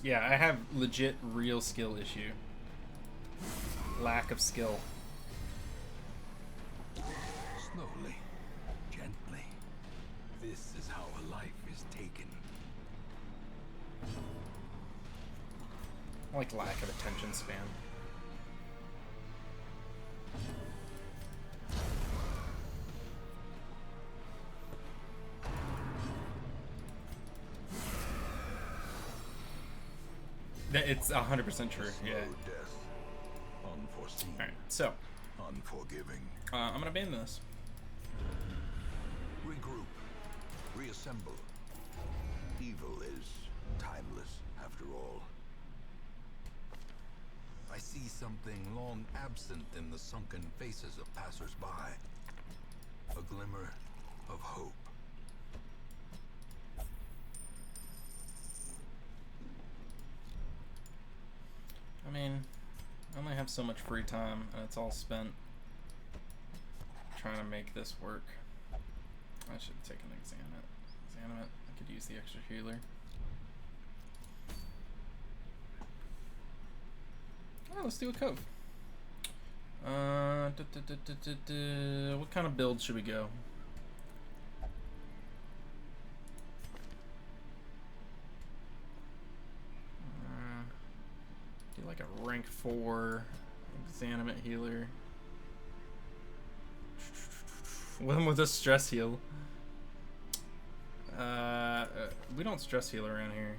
Yeah, I have legit real skill issue. Lack of skill. Slowly, gently. This is how a life is taken. Like lack of attention span. It's 100% true. Yeah. Death, unforeseen. All right. So, Unforgiving. I'm gonna abandon this. Regroup. Reassemble. Evil is timeless, after all. I see something long absent in the sunken faces of passers-by. A glimmer of hope. I mean, I only have so much free time, and it's all spent trying to make this work. I should take an examine. I could use the extra healer. Oh, let's do a cove. What kind of build should we go? Do like a rank 4 exanimate healer. One with a stress heal. We don't stress heal around here.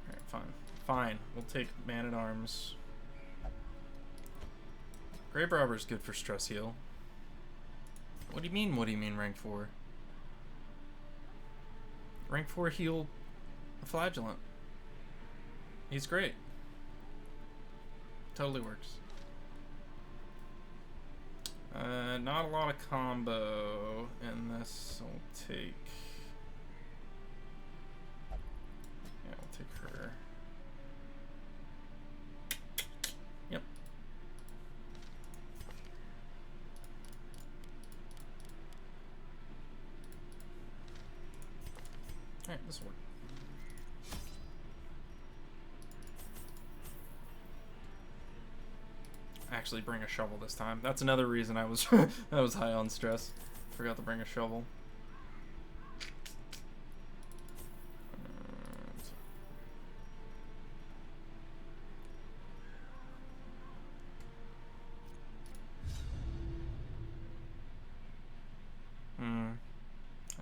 Alright, fine. Fine. We'll take Man-at-Arms. Grave Robber's good for stress heal. What do you mean, rank 4? Rank 4 heal Flagellant. He's great. Totally works. Not a lot of combo in this. I'll take... Yeah, I'll take her. Yep. Alright, this will work. Actually bring a shovel this time. That's another reason I was I was high on stress. Forgot to bring a shovel.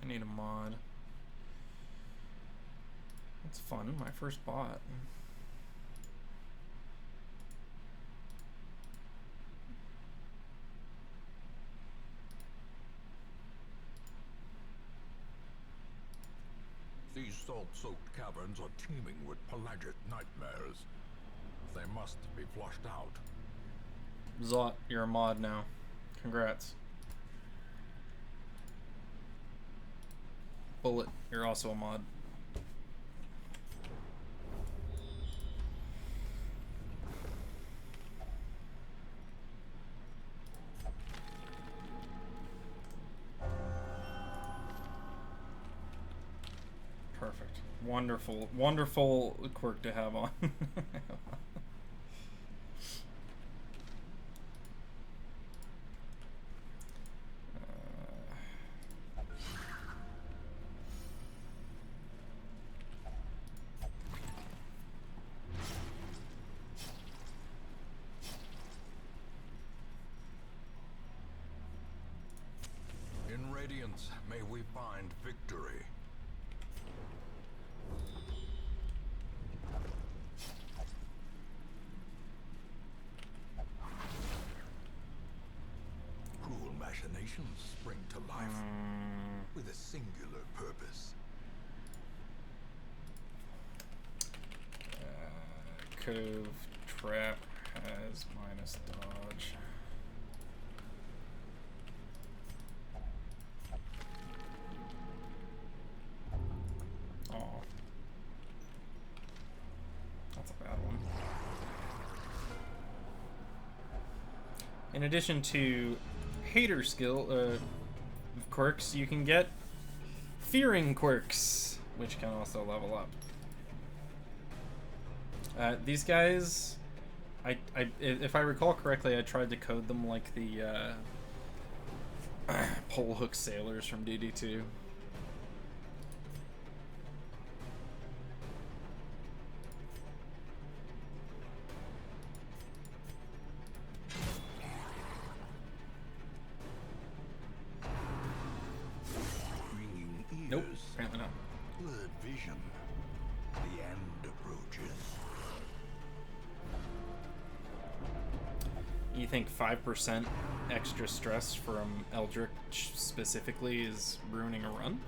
I need a mod. That's fun. My first bot. These salt-soaked caverns are teeming with pelagic nightmares. They must be flushed out. Zot, you're a mod now. Congrats. Bullet, you're also a mod. Perfect. Wonderful, wonderful quirk to have on. In Radiance, may we find victory. Cruel machinations spring to life with a singular purpose. Cove trap has minus dodge. Oh, that's a bad one. In addition to hater skill quirks, you can get fearing quirks, which can also level up. These guys, if I recall correctly, I tried to code them like the pole hook sailors from DD2. Nope, apparently not. Blurred vision. The end approaches. You think 5% extra stress from Eldritch specifically is ruining a run?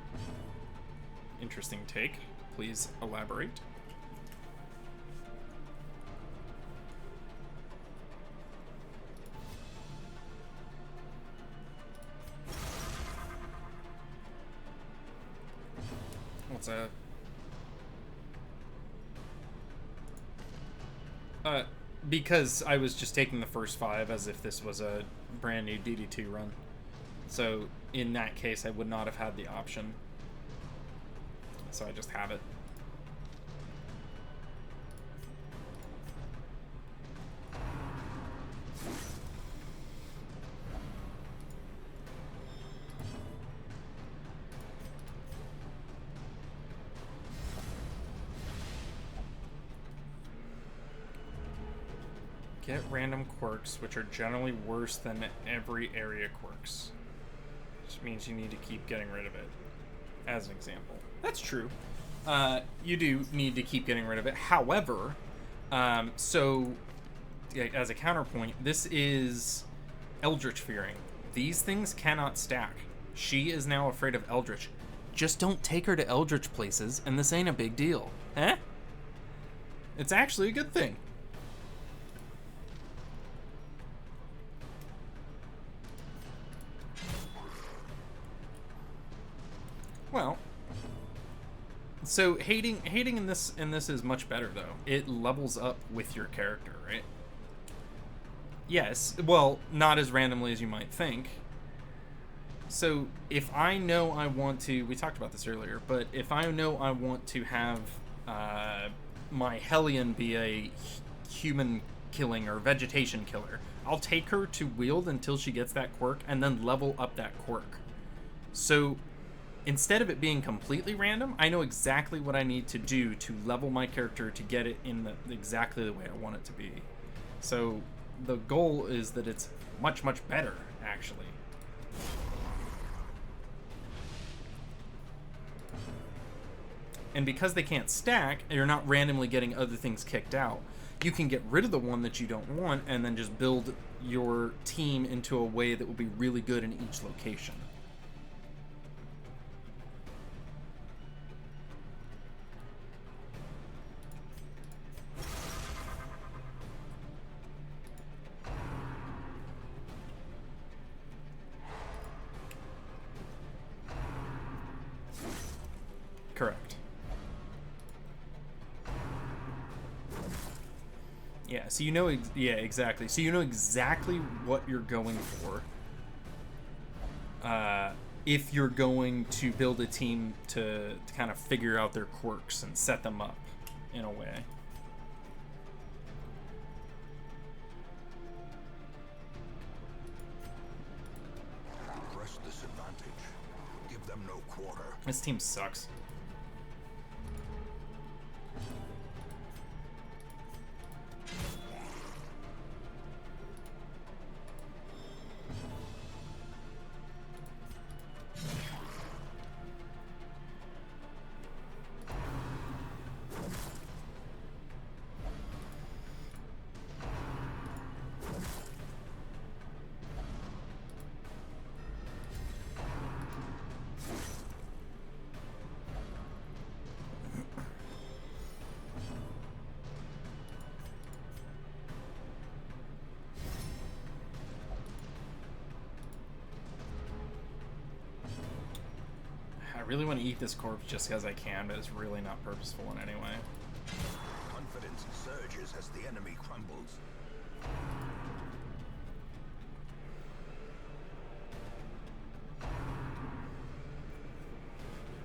Interesting take. Please elaborate. What's that? because I was just taking the first 5 as if this was a brand new DD2 run. So in that case, I would not have had the option. So I just have it. Get random quirks, which are generally worse than every area quirks. Which means you need to keep getting rid of it, as an example. That's true. You do need to keep getting rid of it. However, so as a counterpoint, this is Eldritch Fearing. These things cannot stack. She is now afraid of Eldritch. Just don't take her to Eldritch places, and this ain't a big deal. Eh? It's actually a good thing. Well, so hating in this is much better though. It levels up with your character, right? Yes, well, not as randomly as you might think. So if I know I want to, we talked about this earlier, but if I know I want to have my Hellion be a human killing or vegetation killer, I'll take her to wield until she gets that quirk and then level up that quirk. So instead of it being completely random, I know exactly what I need to do to level my character to get it in exactly the way I want it to be. So the goal is that it's much, much better, actually. And because they can't stack, you're not randomly getting other things kicked out. You can get rid of the one that you don't want and then just build your team into a way that will be really good in each location. Correct. Yeah, so you know, yeah, exactly. So you know exactly what you're going for. If you're going to build a team to kind of figure out their quirks and set them up in a way. Press disadvantage. Give them no quarter. This team sucks. I really want to eat this corpse just because I can, but it's really not purposeful in any way. Confidence surges as the enemy crumbles.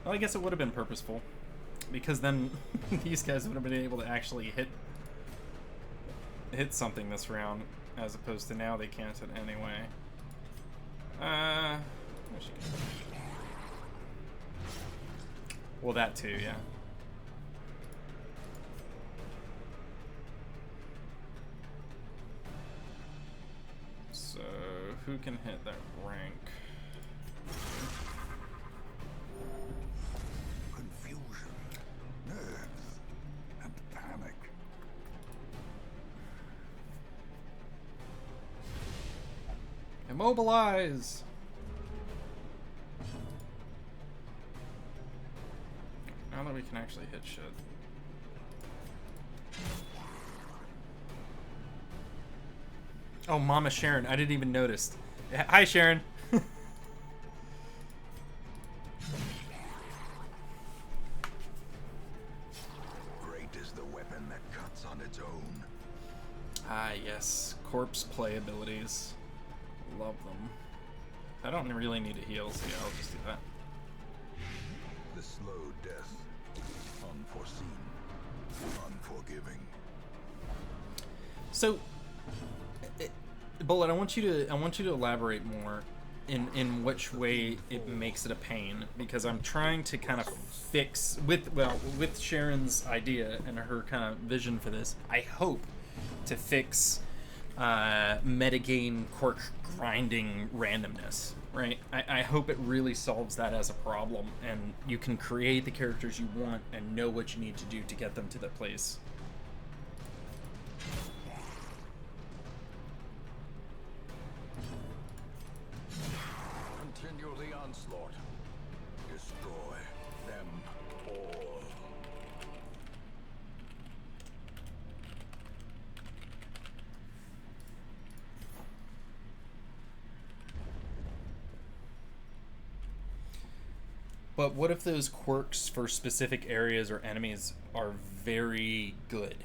Well, I guess it would have been purposeful, because then these guys would have been able to actually hit something this round, as opposed to now they can't it anyway. Well, that too, yeah. So, who can hit that rank? Confusion, nerves, and panic. Immobilize! Now that we can actually hit shit. Oh, Mama Sharon, I didn't even notice. Hi, Sharon. Great is the weapon that cuts on its own. Ah, yes. Corpse play abilities. Love them. I don't really need a heal, so yeah, I'll just do that. The slow death, unforeseen, unforgiving. So, Bullet, I want you to elaborate more in which way it makes it a pain, because I'm trying to kind of fix with Sharon's idea and her kind of vision for this. I hope to fix metagame Quirk grinding randomness, right? I hope it really solves that as a problem, and you can create the characters you want and know what you need to do to get them to that place. Continue the onslaught. Destroy them all. But what if those quirks for specific areas or enemies are very good?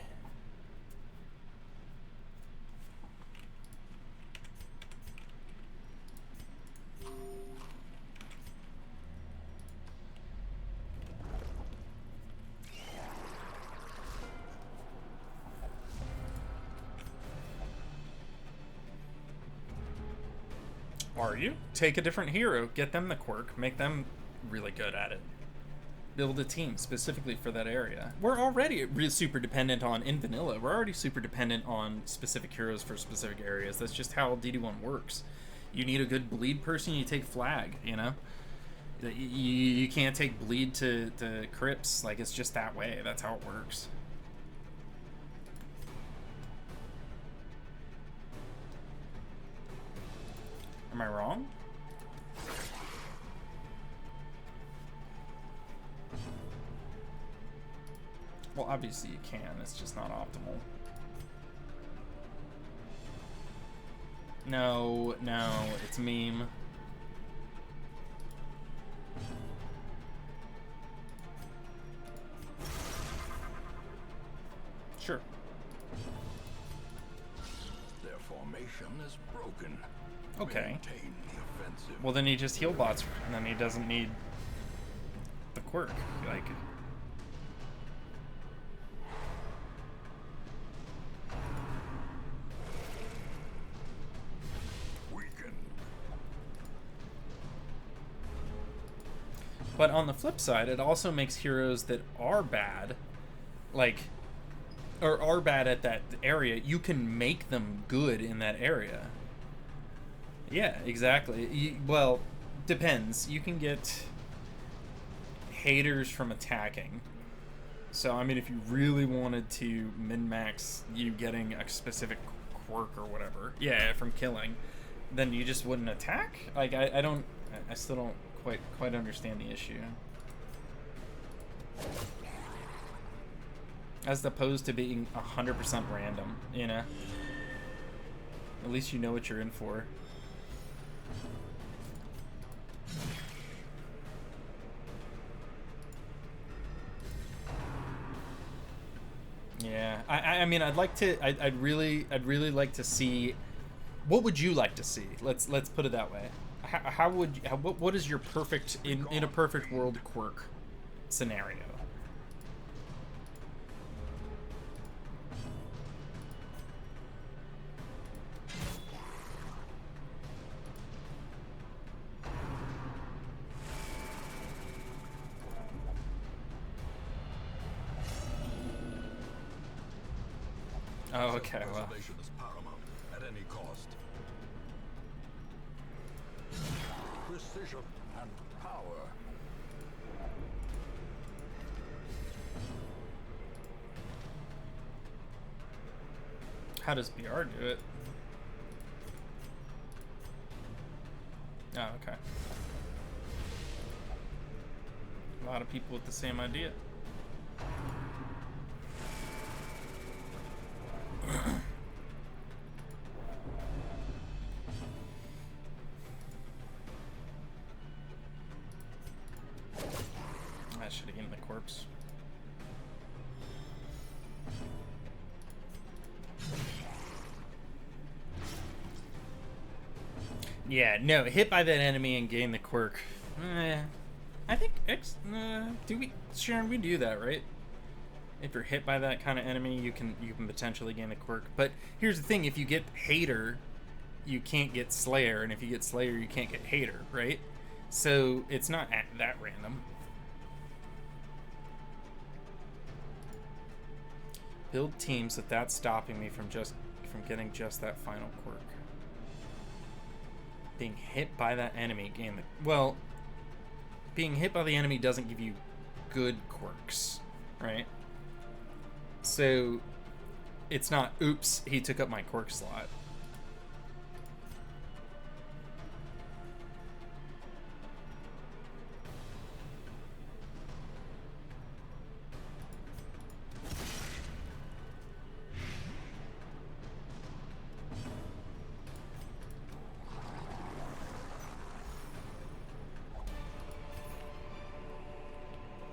Are you? Take a different hero, get them the quirk, make them really good at it. Build a team specifically for that area. We're already super dependent on, in vanilla, we're already super dependent on specific heroes for specific areas. That's just how DD1 works. You need a good bleed person, you take flag, you know? You can't take bleed to crypts, like it's just that way. That's how it works. Am I wrong? Well, obviously you can, it's just not optimal. No, it's meme. Sure. Their formation is broken. Okay. Maintain the offensive. Well, then he just heal bots, and then he doesn't need the quirk. Like, Weaken. but on the flip side, it also makes heroes that are bad, like, or are bad at that area, you can make them good in that area. Yeah, exactly. Well, depends. You can get haters from attacking. So, I mean, if you really wanted to min-max you getting a specific quirk or whatever, yeah, from killing, then you just wouldn't attack? Like, I still don't quite understand the issue. As opposed to being 100% random, you know? At least you know what you're in for. Yeah, I mean, I'd really like to see. What would you like to see? Let's put it that way. What is your perfect in a perfect world quirk scenario? Oh, okay, well. Preservation is paramount at any cost. Precision and power. How does BR do it? Oh, okay. A lot of people with the same idea. I should have eaten the corpse. Yeah, no, hit by that enemy and gain the quirk. I think do we, Sharon? We do that, right? If you're hit by that kind of enemy, you can potentially gain the quirk. But here's the thing: if you get Hater, you can't get Slayer, and if you get Slayer, you can't get Hater, right? So it's not that random. Build teams without stopping me from getting just that final quirk. Being hit by that enemy gain the, well, being hit by the enemy doesn't give you good quirks, right? So it's not, oops, he took up my quirk slot.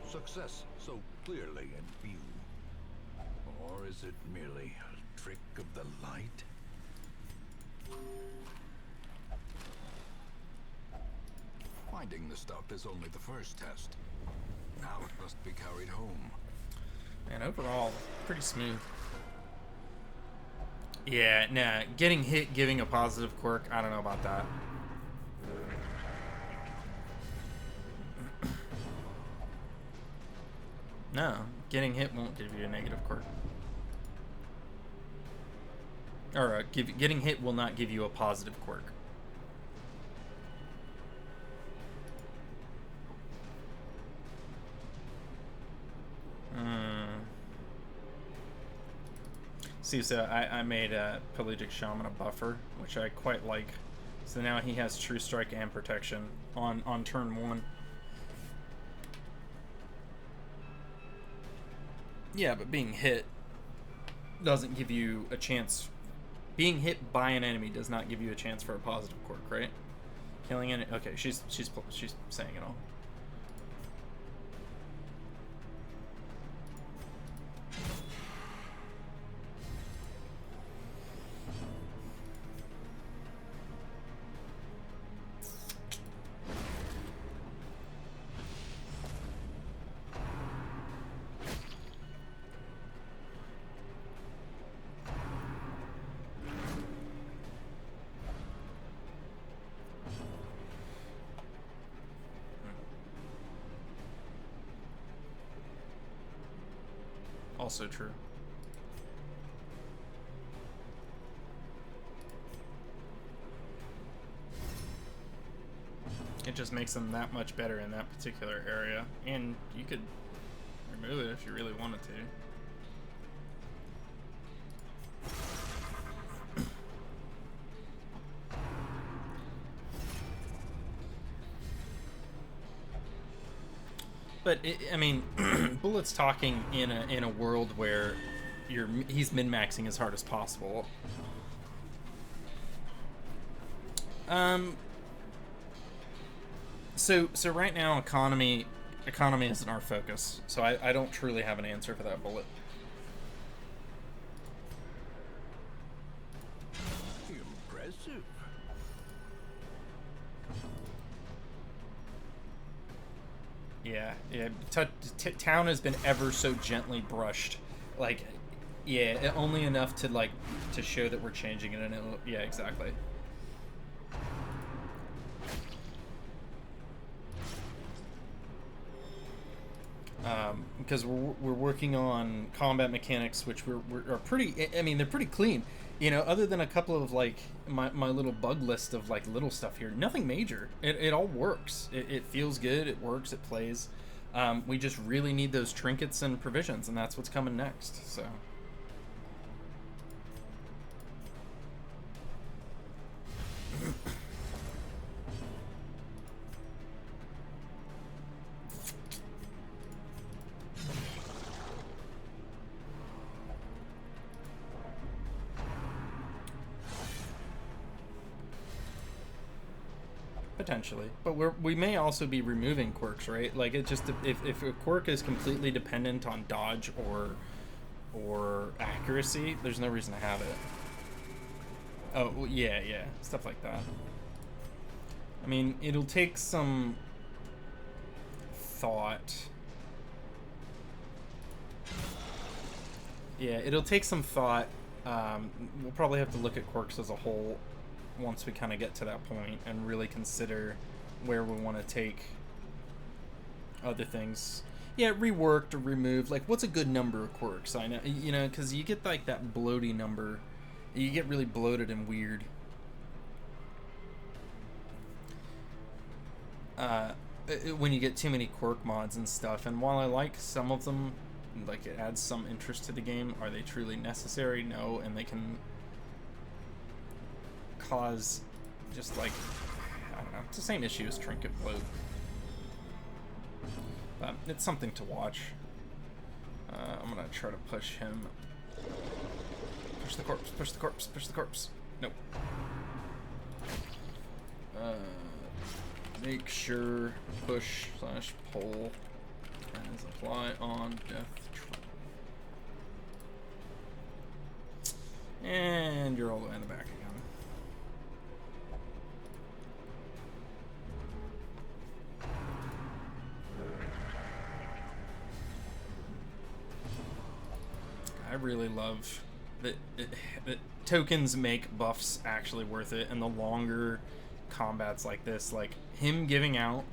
Success so clearly in view. Or is it merely a trick of the light? Finding the stuff is only the first test. Now it must be carried home. And overall, pretty smooth. Yeah, nah, getting hit giving a positive quirk, I don't know about that. No, getting hit won't give you a negative quirk. Or getting hit will not give you a positive quirk. See, so I made a Pelagic Shaman a buffer, which I quite like. So now he has True Strike and Protection on turn 1. Yeah, but being hit doesn't give you a chance. Being hit by an enemy does not give you a chance for a positive quirk, right? Killing it. Okay, she's saying it all. Also true. It just makes them that much better in that particular area. And you could remove it if you really wanted to. But I mean, Bullet's talking in a world where he's min-maxing as hard as possible. So right now economy isn't our focus. So I don't truly have an answer for that, Bullet. Impressive. Yeah. Town has been ever so gently brushed, like, yeah, only enough to show that we're changing it, and yeah, exactly. Because we're working on combat mechanics, which are pretty. I mean, they're pretty clean. You know, other than a couple of like my little bug list of like little stuff here, nothing major. It all works. It feels good. It works. It plays. We just really need those trinkets and provisions, and that's what's coming next. So. Potentially, but we may also be removing quirks, right? Like, it just, if a quirk is completely dependent on dodge or accuracy, there's no reason to have it. Oh yeah, stuff like that. I mean, it'll take some thought. Yeah, it'll take some thought. We'll probably have to look at quirks as a whole once we kind of get to that point and really consider where we want to take other things. Yeah, reworked or removed. Like, what's a good number of quirks? I know, you know, because you get like that bloaty number. You get really bloated and weird. When you get too many quirk mods and stuff. And while I like some of them, like it adds some interest to the game, are they truly necessary? No, and they can cause just like, I don't know, it's the same issue as trinket bloat. But it's something to watch. I'm gonna try to push him. Push the corpse, push the corpse, push the corpse. Nope. Make sure push/pull as apply on death trap. And you're all the way in the back again. I really love that tokens make buffs actually worth it, and the longer combats like this, like him giving out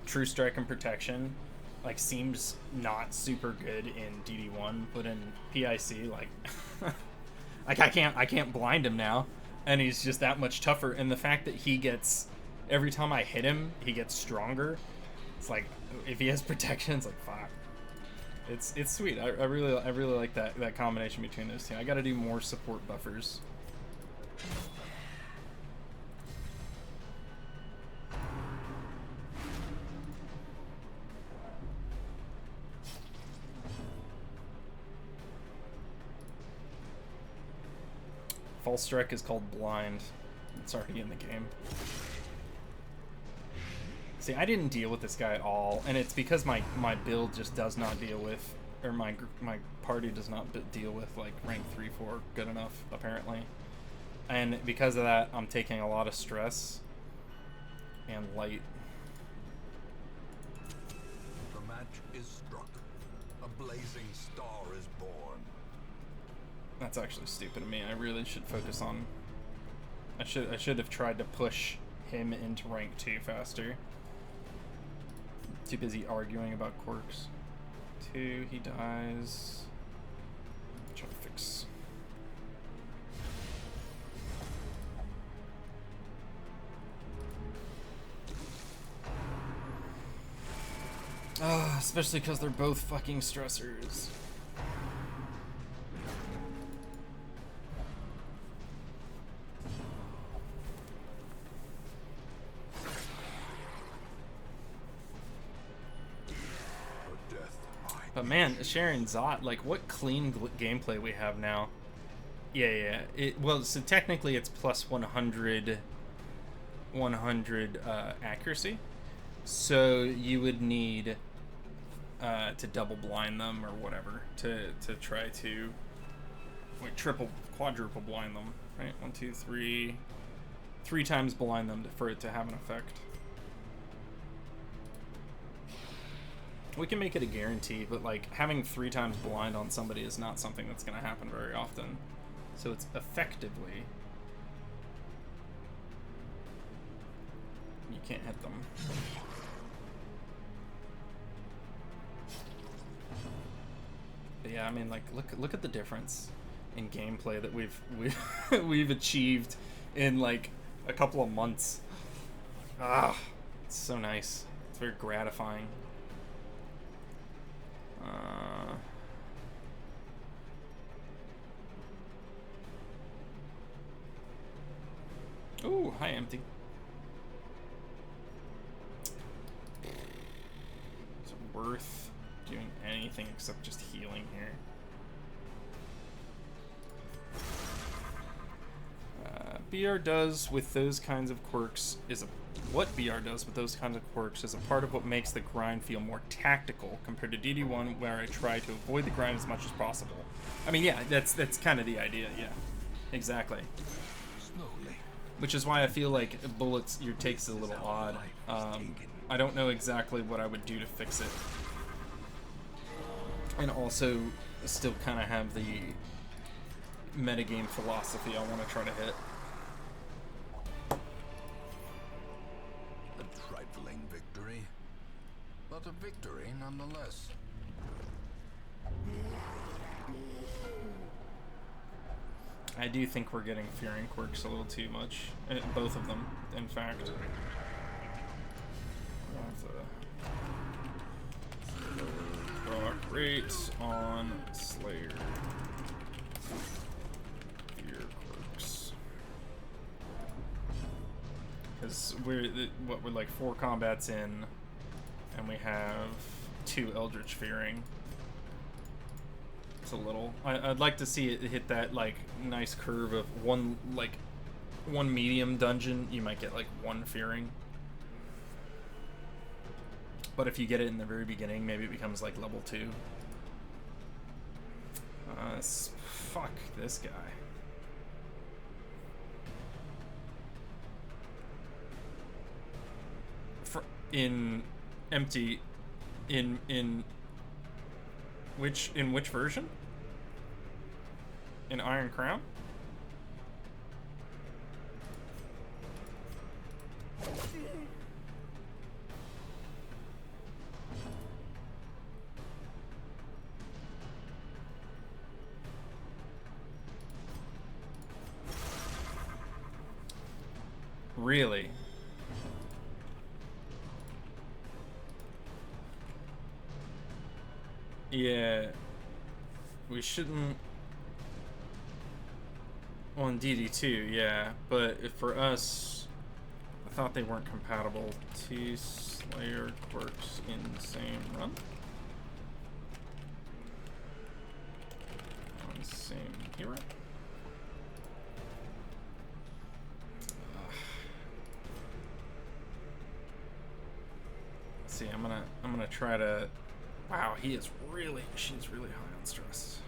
True Strike and Protection, like seems not super good in DD1, but in PIC, like, like I can't blind him now, and he's just that much tougher. And the fact that he gets, every time I hit him, he gets stronger. It's like if he has protection, it's like fuck. It's sweet. I really like that combination between those two. I got to do more support buffers. False Strike is called Blind. It's already in the game. See, I didn't deal with this guy at all, and it's because my build just does not deal with, or my party does not deal with like rank 3-4 good enough apparently, and because of that, I'm taking a lot of stress and light. The match is struck. A blazing star is born. That's actually stupid of me. I really should focus on. I should have tried to push him into rank 2 faster. Too busy arguing about quirks. 2, he dies. Try to fix. Especially because they're both fucking stressors. But man, sharing Zot, like what clean gameplay we have now. Yeah. Well, so technically it's plus 100 accuracy. So you would need to double blind them or whatever to try to like quadruple blind them, right? 1, 2, 3, 3 times blind them for it to have an effect. We can make it a guarantee, but like having 3 times blind on somebody is not something that's going to happen very often. So it's effectively, you can't hit them. But yeah, I mean, like look at the difference in gameplay that we've achieved in like a couple of months. Ah, it's so nice. It's very gratifying. Ooh, hi, empty. Is it worth doing anything except just healing here? BR does with those kinds of quirks is what BR does with those kinds of quirks is a part of what makes the grind feel more tactical compared to DD1, where I try to avoid the grind as much as possible. I mean, yeah, that's kind of the idea, yeah. Exactly. Slowly. which is why I feel like bullets, your take's a little odd. I don't know exactly what I would do to fix it. And also still kind of have the metagame philosophy I want to try to hit. A trifling victory, but a victory nonetheless. I do think we're getting fearing quirks a little too much. Both of them, in fact. Rock rate on Slayer. Fear quirks. Because we're like 4 combats in, and we have 2 Eldritch Fearing. It's a little. I'd like to see it hit that like nice curve of one medium dungeon. You might get like 1 Fearing. But if you get it in the very beginning, maybe it becomes like level 2. Fuck this guy. In which version? In Iron Crown? Really? Yeah. We shouldn't... On DD2, yeah. But if for us... I thought they weren't compatible. T Slayer quirks in same run? On same hero? See, I'm gonna try to. Wow, she's really high on stress.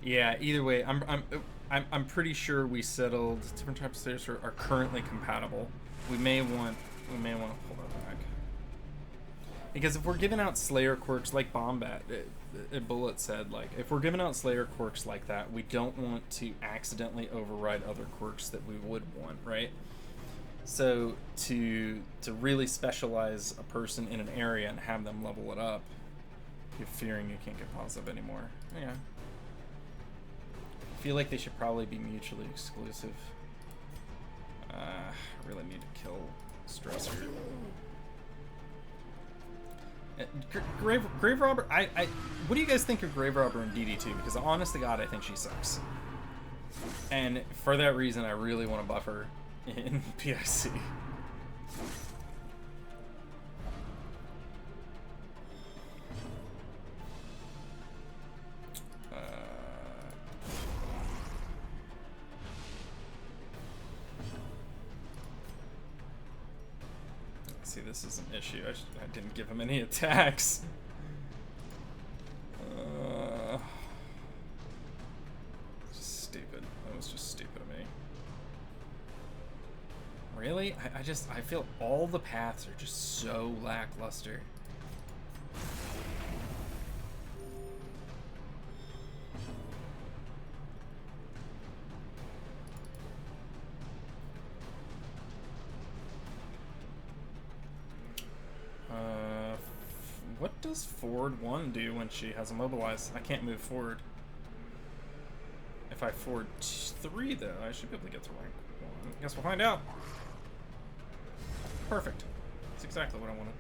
Yeah. Either way, I'm pretty sure we settled different types of stairs are currently compatible. We may want to pull that back. Because if we're giving out Slayer quirks like Bombat, Bullet said, like, if we're giving out Slayer quirks like that, we don't want to accidentally override other quirks that we would want, right? So to really specialize a person in an area and have them level it up, you're fearing you can't get positive anymore. Yeah. I feel like they should probably be mutually exclusive. I really need to kill stress here. Grave Robber, what do you guys think of Grave Robber in DD2? Because honest to God, I think she sucks. And for that reason, I really want to buff her in PIC. See, this is an issue. I didn't give him any attacks. Just stupid. That was just stupid of me. Really? I feel all the paths are just so lackluster. What does forward 1 do when she has immobilized? I can't move forward. If I forward 3, though, I should be able to get to rank 1. Guess we'll find out. Perfect. That's exactly what I wanted.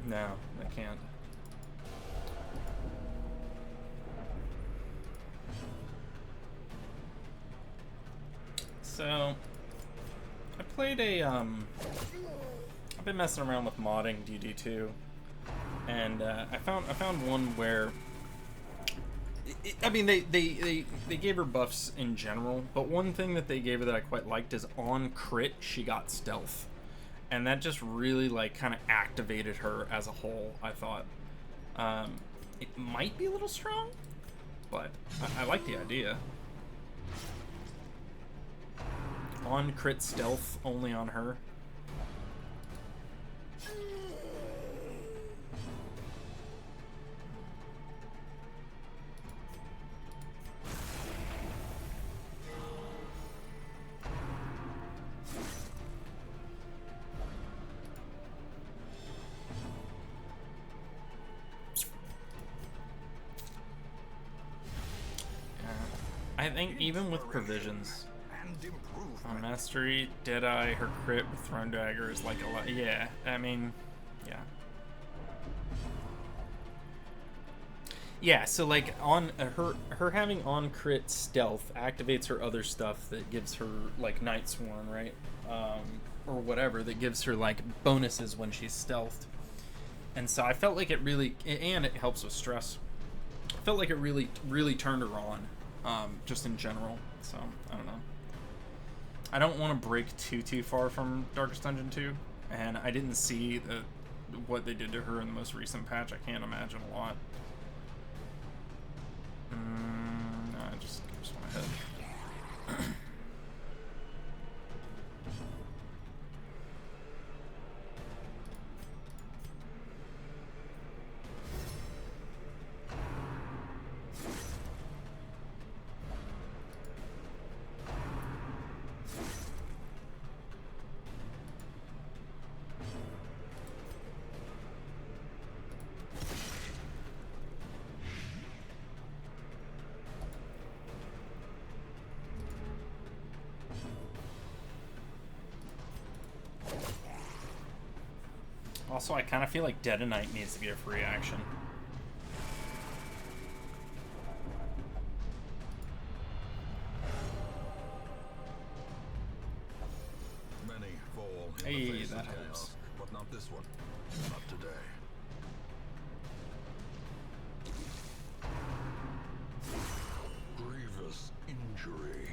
No, I can't. So, I played a, I've been messing around with modding DD2, and I found one where I mean, they gave her buffs in general, but one thing that they gave her that I quite liked is on crit, she got stealth. And that just really, like, kind of activated her as a whole, I thought. It might be a little strong, but I like the idea. On crit stealth, only on her. I think even with provisions, on Mastery, Deadeye, her crit with Thrown Dagger is like a lot. Yeah, I mean, yeah. Yeah, so like on her having on crit stealth activates her other stuff that gives her like Night Sworn, right? Or whatever that gives her like bonuses when she's stealthed. And so I felt like it really, and it helps with stress. I felt like it really turned her on. Just in general, so I don't know. I don't want to break too far from Darkest Dungeon 2, and I didn't see what they did to her in the most recent patch. I can't imagine a lot. No, I just went ahead. Also, I kind of feel like Detonite needs to be a free action. Many fall in Hey, the face that of helps. chaos, but not this one. Not today. Grievous injury.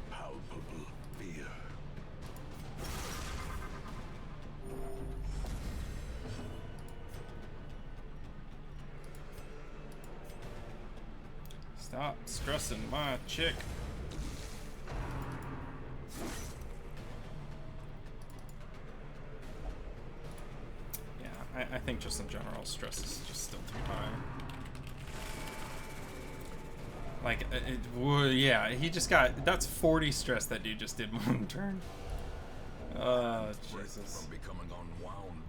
Palpable fear. Stop stressing my chick. Yeah, I think just in general, stress is just still too high. Like, yeah, he just got, that's 40 stress that dude just did one turn. Jesus. From becoming unwound.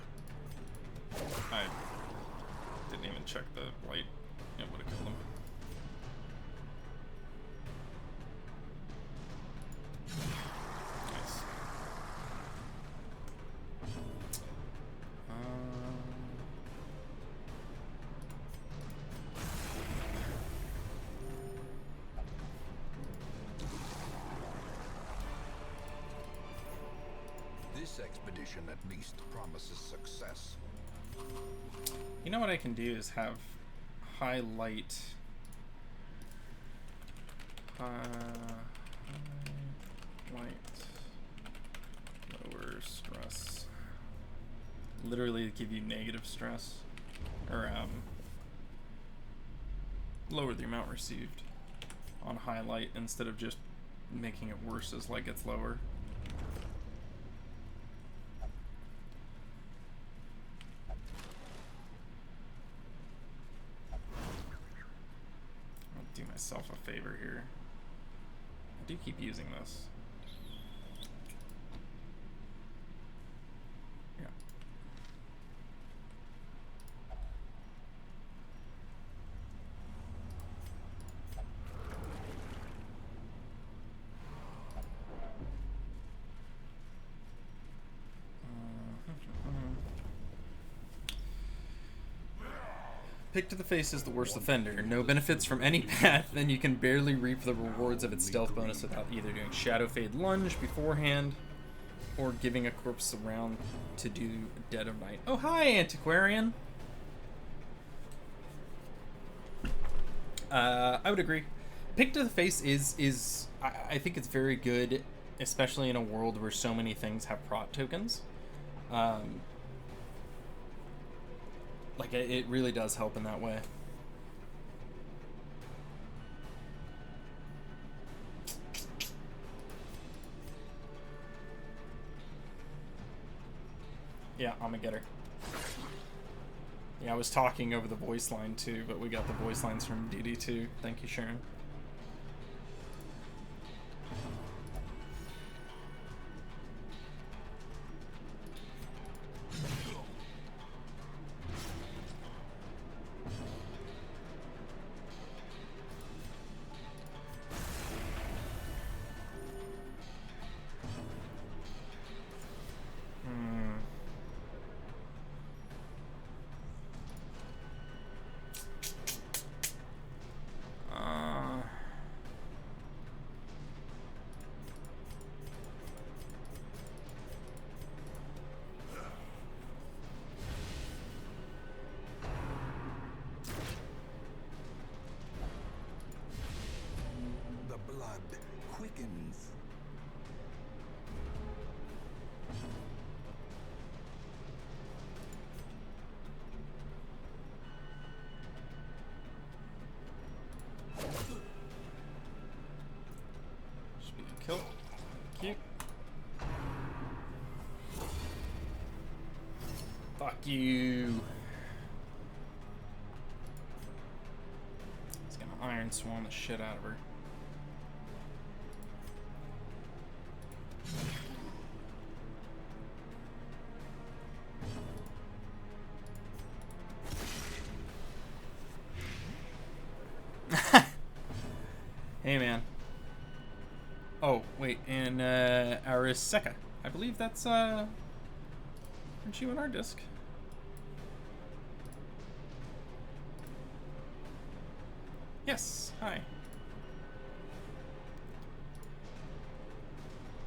I didn't even check the light. It would have killed him. Nice. This expedition at least promises success. You know what I can do is have highlight. Light. Lower stress. Literally give you negative stress. Or, lower the amount received on highlight instead of just making it worse as light gets lower. I'll do myself a favor here. I do keep using this. Yeah. Pick to the Face is the worst offender. No benefits from any path, then you can barely reap the rewards of its stealth bonus without either doing Shadow Fade Lunge beforehand or giving a corpse a round to do Dead of Night. Oh, hi, Antiquarian! I would agree. Pick to the face is I think it's very good, especially in a world where so many things have prot tokens. Like it really does help in that way. Yeah, I'm a getter. Yeah, I was talking over the voice line too, but we got the voice lines from DD2. Thank you, Sharon. The blood quickens. Should be a kill. Thank you. Fuck you. He's gonna Iron Swan the shit out of her. Hey, man. Oh, wait, and Ariseka. I believe that's, aren't you on our disc? Yes, hi.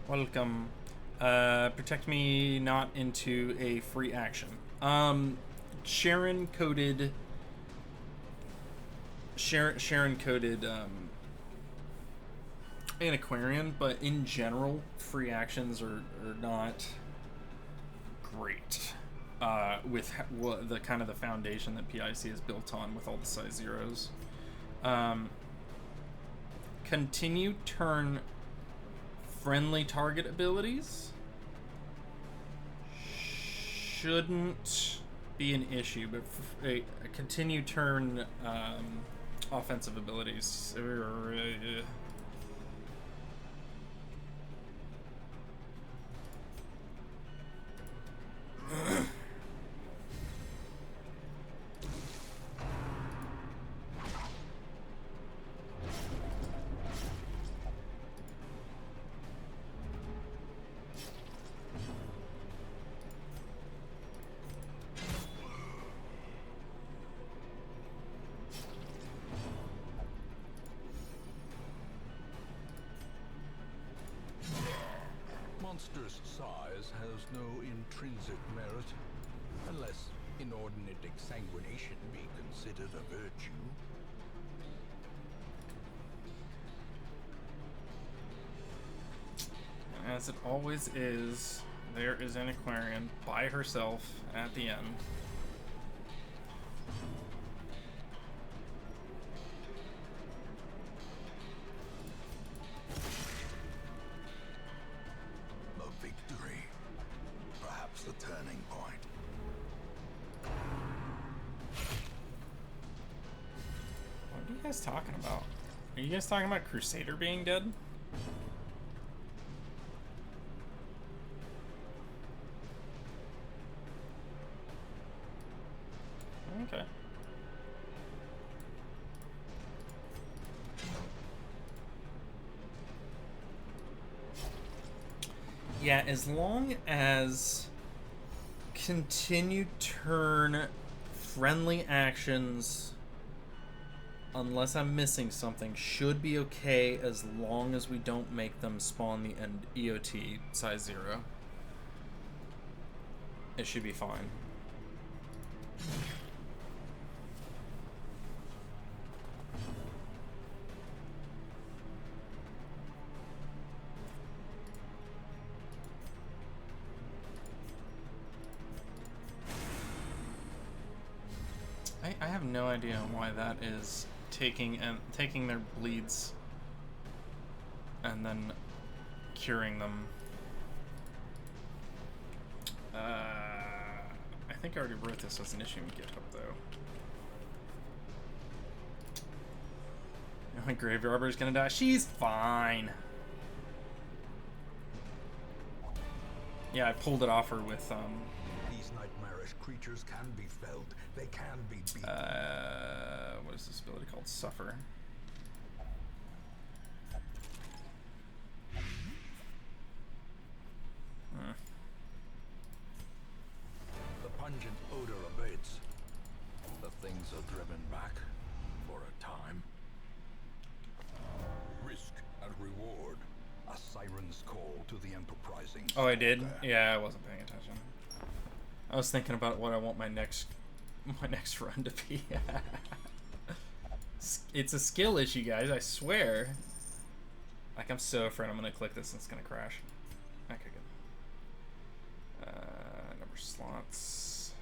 Welcome. Protect me not into a free action. Sharon coded, Antiquarian, but in general, free actions are not great with the kind of the foundation that PIC is built on with all the size zeros. Continue turn friendly target abilities shouldn't be an issue, but a continue turn offensive abilities. Monster's size has no intrinsic merit, unless inordinate exsanguination be considered a virtue. As it always is, there is an Aquarian by herself at the end. A victory, perhaps the turning point. What are you guys talking about? Are you guys talking about Crusader being dead? Okay. Yeah, as long as continue turn friendly actions, unless I'm missing something, should be okay as long as we don't make them spawn the end EOT size 0. It should be fine. no idea why that is taking their bleeds and then curing them. I think I already wrote this as an issue in GitHub though. My grave robber's gonna die. She's fine. Yeah, I pulled it off her with These nightmarish creatures can be felled. They can be beaten. What is this ability called? Suffer. The pungent odor abates. The things are driven back for a time. Risk and reward. A siren's call to the enterprising. Oh, I did? Yeah, I wasn't paying attention. I was thinking about what I want my next run to be. It's a skill issue, guys, I swear. Like, I'm so afraid I'm gonna click this and it's gonna crash. Okay, good. Number slots.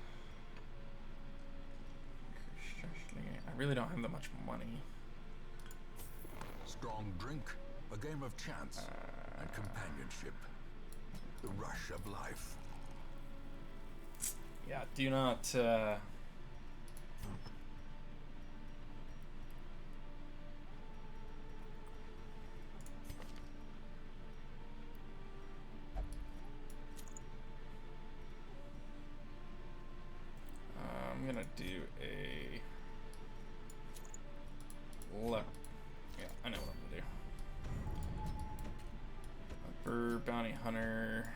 I really don't have that much money. Strong drink, a game of chance, and companionship. The rush of life. Yeah, do not, I'm gonna do a yeah, I know what I'm gonna do. Bird, bounty hunter,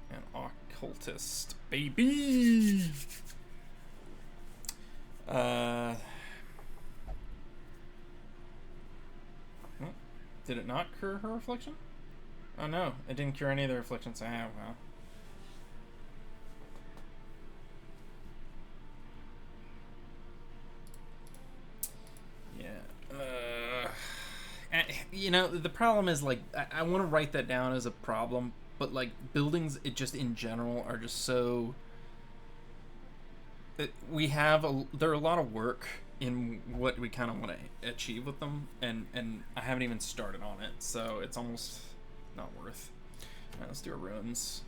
and occultist, baby. Did it not cure her affliction? Oh no, it didn't cure any of the afflictions I have. Well. You know, the problem is, like, I want to write that down as a problem, but, like, buildings, it just in general are just so... There are a lot of work in what we kind of want to achieve with them, and I haven't even started on it, so it's almost not worth. Alright, let's do our ruins.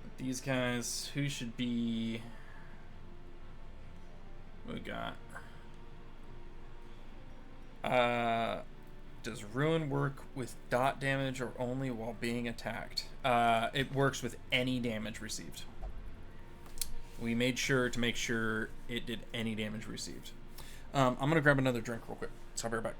With these guys, who should be... What we got? Does ruin work with dot damage or only while being attacked? It works with any damage received. We made sure to make sure it did any damage received. I'm gonna grab another drink real quick, so I'll be right back.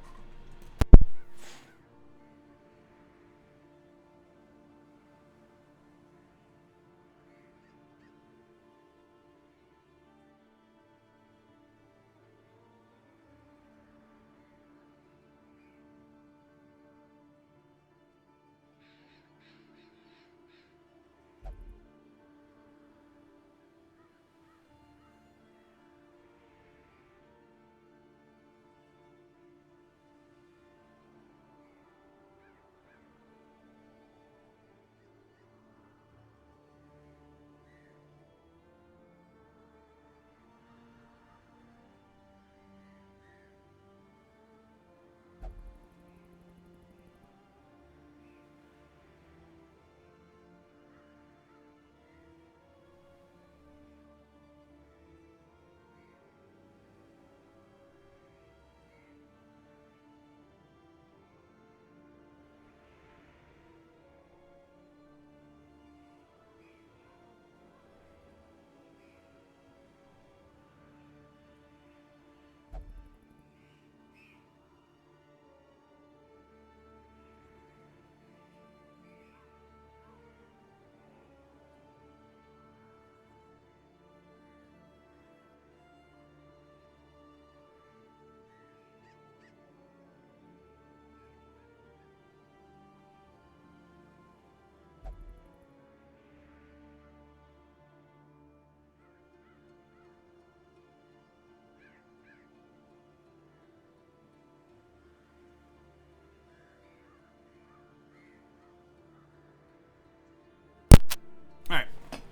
Alright,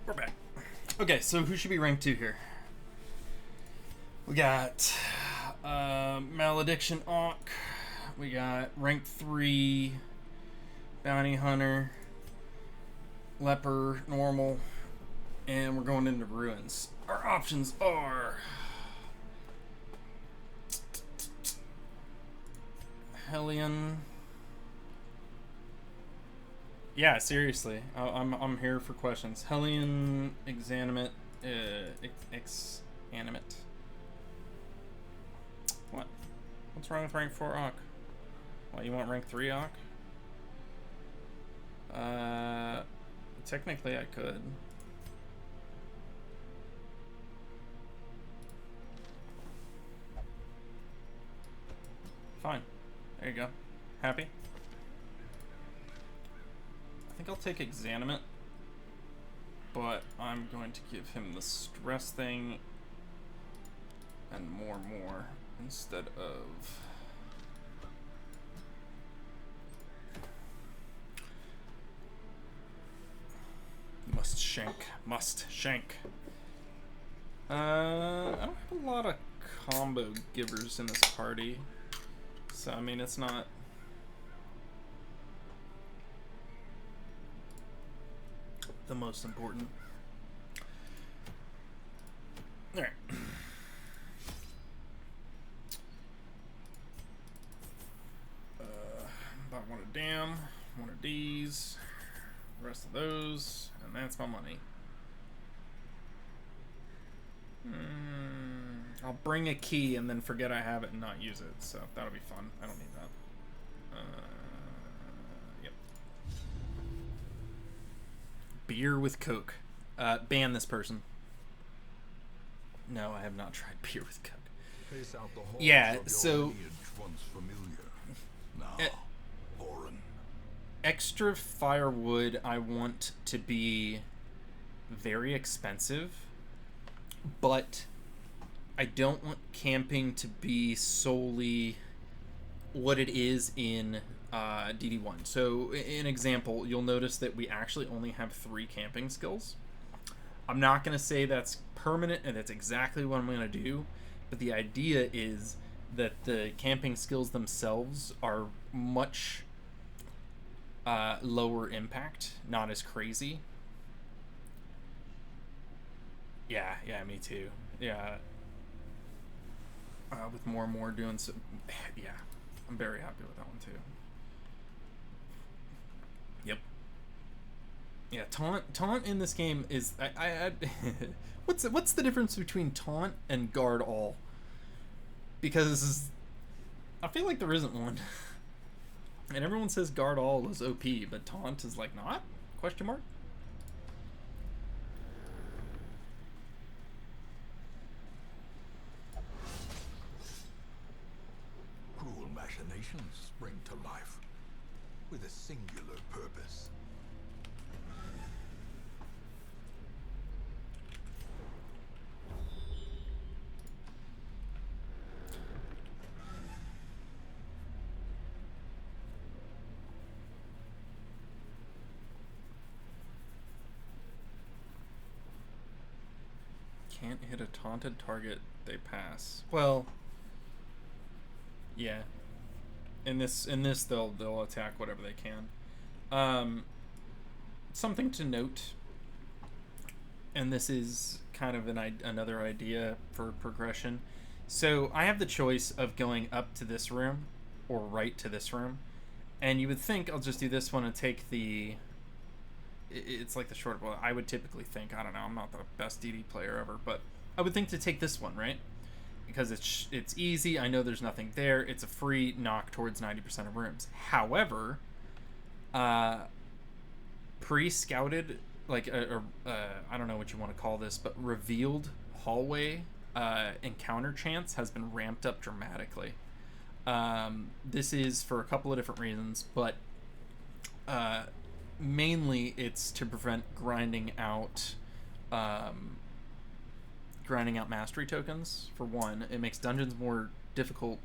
we're back. Okay, so who should be rank 2 here? We got Malediction Auk. We got rank 3 Bounty Hunter, Leper, Normal, and we're going into Ruins. Our options are Hellion. Yeah, seriously, I'm here for questions. Hellion, Exanimate, Exanimate. What? What's wrong with rank 4 Auk? Why, you want rank 3 Auk? Technically I could. Fine. There you go. Happy? I think I'll take Exanimate, but I'm going to give him the stress thing and more instead of... Must shank. I don't have a lot of combo givers in this party, so I mean it's not the most important. Alright. About one of damn, one of these, the rest of those, and that's my money. I'll bring a key and then forget I have it and not use it, so that'll be fun. I don't need that. Yep. Beer with Coke. Ban this person. No, I have not tried beer with Coke. Pace out the halls Yeah, of your so lineage once familiar, now foreign. extra firewood I want to be very expensive, but I don't want camping to be solely what it is in DD1. So, an example, you'll notice that we actually only have 3 camping skills. I'm not going to say that's permanent and that's exactly what I'm going to do, but the idea is that the camping skills themselves are much lower impact, not as crazy. Yeah, me too. Yeah. With more and more doing so, yeah, I'm very happy with that one too. Yep. Yeah, taunt in this game is I what's the difference between taunt and guard all? Because I feel like there isn't one. And everyone says guard all is OP, but taunt is like not? Question mark? Cruel machinations spring to life with a singular purpose. Can't hit a taunted target, they pass. Well, yeah. In this they'll attack whatever they can. Something to note, and this is kind of another idea for progression. So I have the choice of going up to this room or right to this room, and you would think I'll just do this one and take the... It's like the short... Well, I would typically think, I don't know, I'm not the best DD player ever, but I would think to take this one, right? Because it's easy, I know there's nothing there, it's a free knock towards 90% of rooms. However, pre-scouted, like, I don't know what you want to call this, but revealed hallway encounter chance has been ramped up dramatically. This is for a couple of different reasons, but mainly it's to prevent grinding out mastery tokens. For one, it makes dungeons more difficult,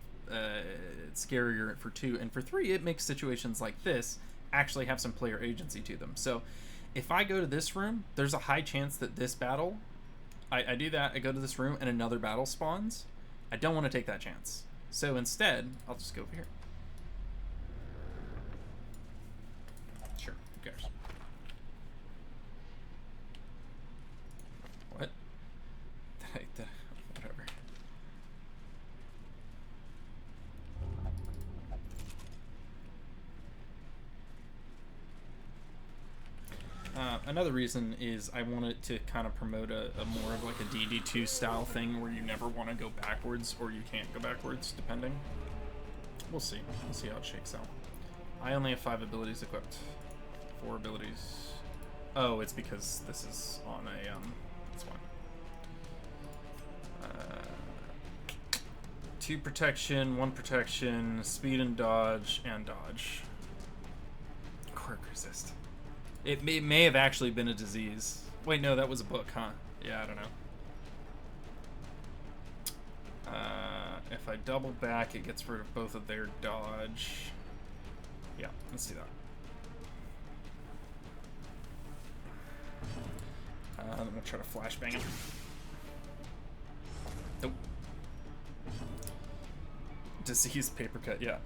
scarier for 2, and for 3 it makes situations like this actually have some player agency to them. So if I go to this room, there's a high chance that this battle, I do that, I go to this room and another battle spawns. I don't want to take that chance. So instead, I'll just go over here. Sure, who cares? What? Whatever. Another reason is I want it to kind of promote a more of like a DD2 style thing where you never want to go backwards, or you can't go backwards, depending. We'll see. We'll see how it shakes out. I only have 5 abilities equipped. 4 abilities. Oh, it's because this is on a, that's why. 2 protection, 1 protection, speed and dodge, and dodge. Quirk resist. It may have actually been a disease. Wait, no, that was a book, huh? Yeah, I don't know. If I double back, it gets rid of both of their dodge. Yeah, let's do that. Then we'll try to flashbang him. Nope. Disease paper cut, yeah.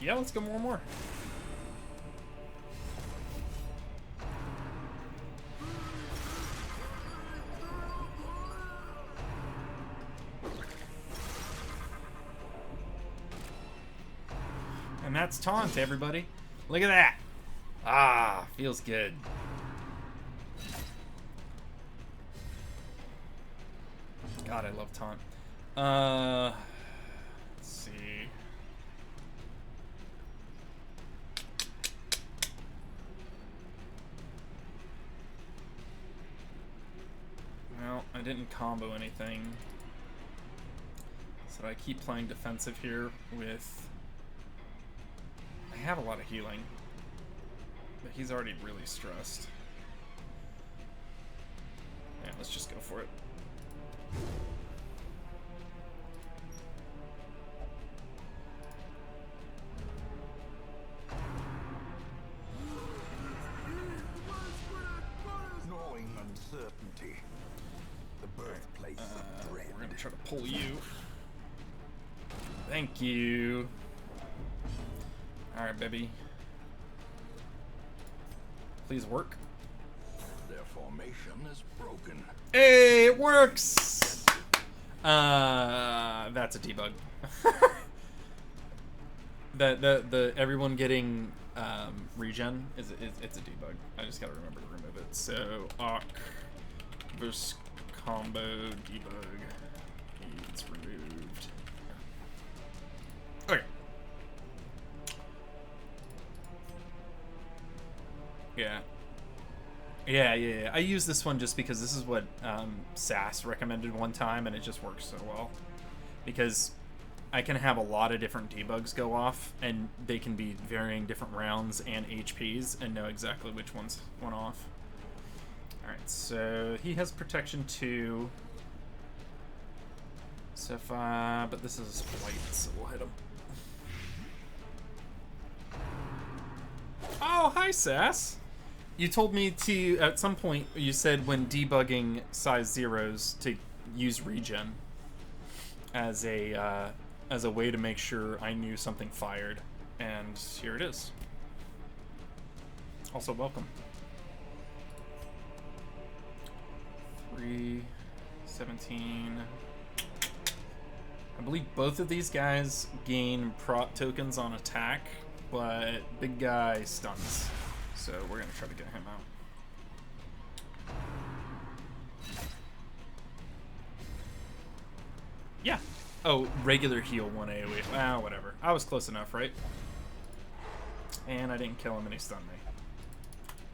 Yeah, let's go more. And that's taunt, everybody. Look at that. Ah, feels good. God, I love taunt. Let's see. Well, I didn't combo anything. So I keep playing defensive here with... I have a lot of healing. But he's already really stressed. Yeah, let's just go for it. Gnawing uncertainty. The birthplace of dread. We're gonna try to pull you. Thank you. Alright, baby. Please work. Their formation is broken. Hey, it works! That's a debug. the everyone getting regen it's a debug. I just gotta remember to remove it. So awk versus combo debug needs removed. Okay. Yeah. Yeah. I use this one just because this is what SAS recommended one time, and it just works so well. Because I can have a lot of different debugs go off, and they can be varying different rounds and HPs, and know exactly which ones went off. Alright, so he has protection 2. So if but this is white, so we'll hit him. Oh, hi, SAS! You told me to, at some point, you said when debugging size zeros to use regen as a way to make sure I knew something fired, and here it is. Also, welcome. 317. I believe both of these guys gain prot tokens on attack, but big guy stuns. So we're gonna try to get him out. Yeah. Oh, regular heal 1 AoE. Ah, whatever. I was close enough, right? And I didn't kill him and he stunned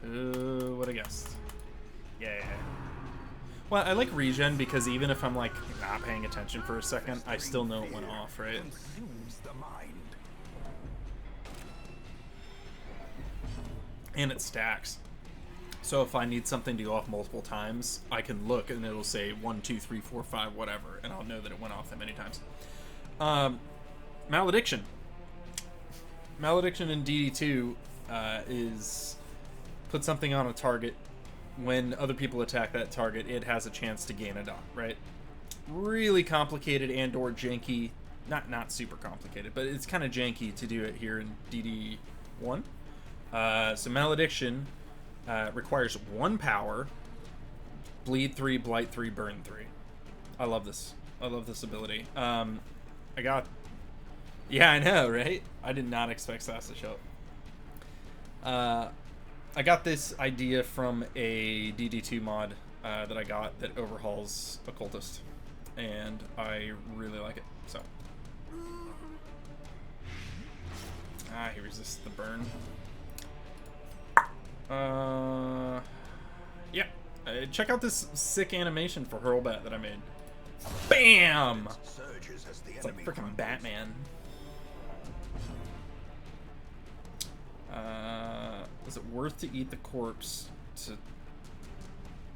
me. Ooh, what a guessed. Yeah. Well, I like regen because even if I'm like not paying attention for a second, I still know it went off, right? And it stacks. So if I need something to go off multiple times, I can look and it'll say 1, 2, 3, 4, 5, whatever, and I'll know that it went off that many times. Malediction. Malediction in DD2 is put something on a target. When other people attack that target, it has a chance to gain a dot, right? really complicated and or janky. Not super complicated, but it's kind of janky to do it here in DD1. So Malediction requires 1 power, bleed 3, blight 3, burn 3. I love this. I love this ability. I got... Yeah, I know, right? I did not expect Sass to show up. I got this idea from a DD2 mod that I got that overhauls Occultist, and I really like it, so. He resists the burn. Yeah. Check out this sick animation for Hurlbat that I made. BAM! It's like freaking Batman. Is it worth to eat the corpse to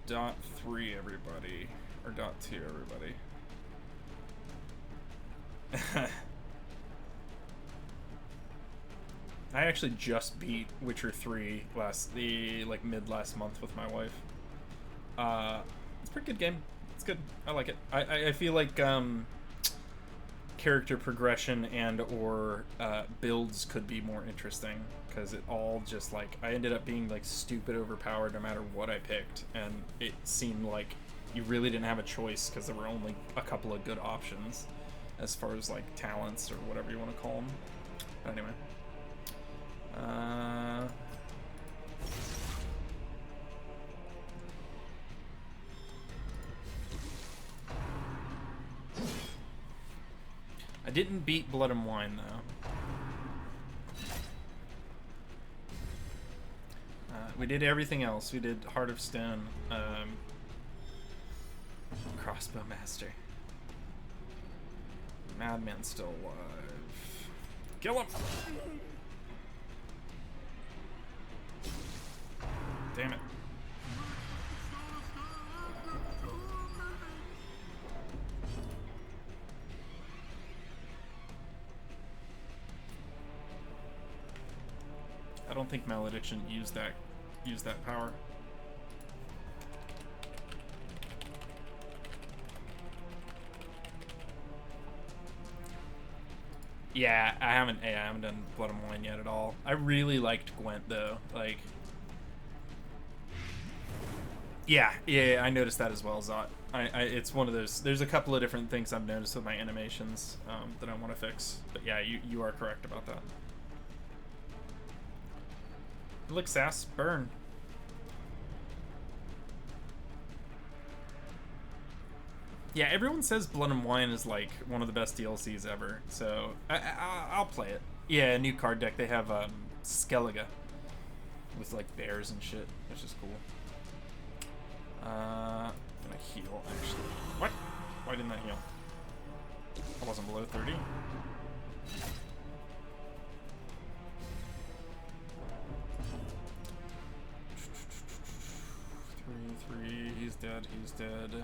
.3 everybody? Or .2 everybody? I actually just beat Witcher 3 mid last month with my wife. It's a pretty good game. It's good. I like it. I feel like character progression and or builds could be more interesting, because it all just like I ended up being like stupid overpowered no matter what I picked, and it seemed like you really didn't have a choice because there were only a couple of good options as far as like talents or whatever you want to call them. But anyway. I didn't beat Blood and Wine though. We did everything else. We did Heart of Stone, Crossbow Master. Madman's still alive. Kill him! Damn it. I don't think Malediction used that power. Yeah, I haven't done Blood and Wine yet at all. I really liked Gwent though. Like, yeah, I noticed that as well, Zot. It's one of those. There's a couple of different things I've noticed with my animations that I want to fix. But yeah, you are correct about that. Look, Sass, burn. Yeah, everyone says Blood and Wine is like one of the best DLCs ever, so I'll play it. Yeah, a new card deck. They have Skellige with like bears and shit, which is cool. I'm gonna heal actually. What? Why didn't I heal? I wasn't below 30. 3, he's dead, he's dead.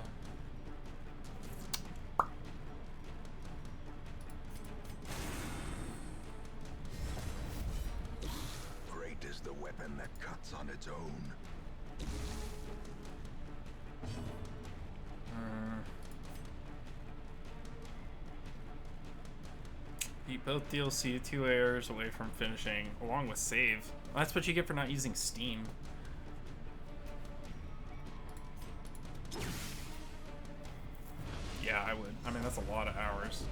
Great is the weapon that cuts on its own. Beat both DLC 2 errors away from finishing, along with save. Well, that's what you get for not using Steam. Yeah, I would. I mean, that's a lot of hours.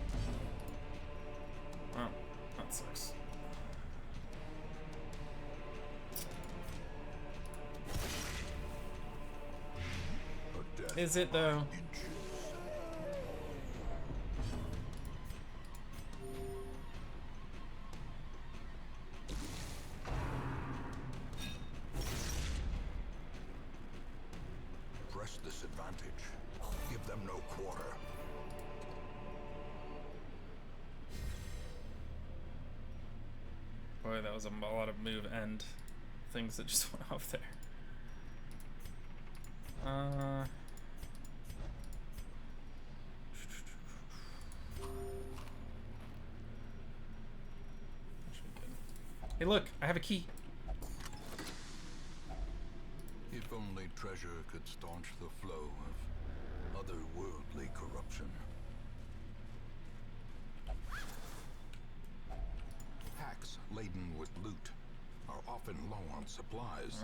Oh, that sucks. Is it though? Press this advantage. Give them no quarter. Boy, that was a lot of move and things that just went off there. Hey, look, I have a key. If only treasure could staunch the flow of otherworldly corruption. Packs laden with loot are often low on supplies.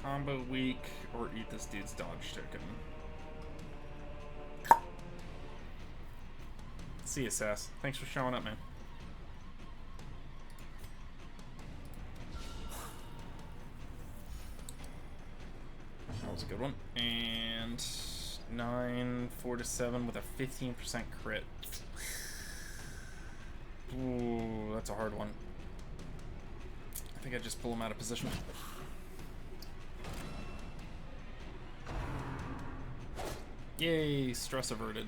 Combo weak or eat this dude's dodge token. See you, Sass. Thanks for showing up, man. That was a good one. And 9, 4 to 7 with a 15% crit. Ooh, that's a hard one. I think I just pull him out of position. Yay, stress averted.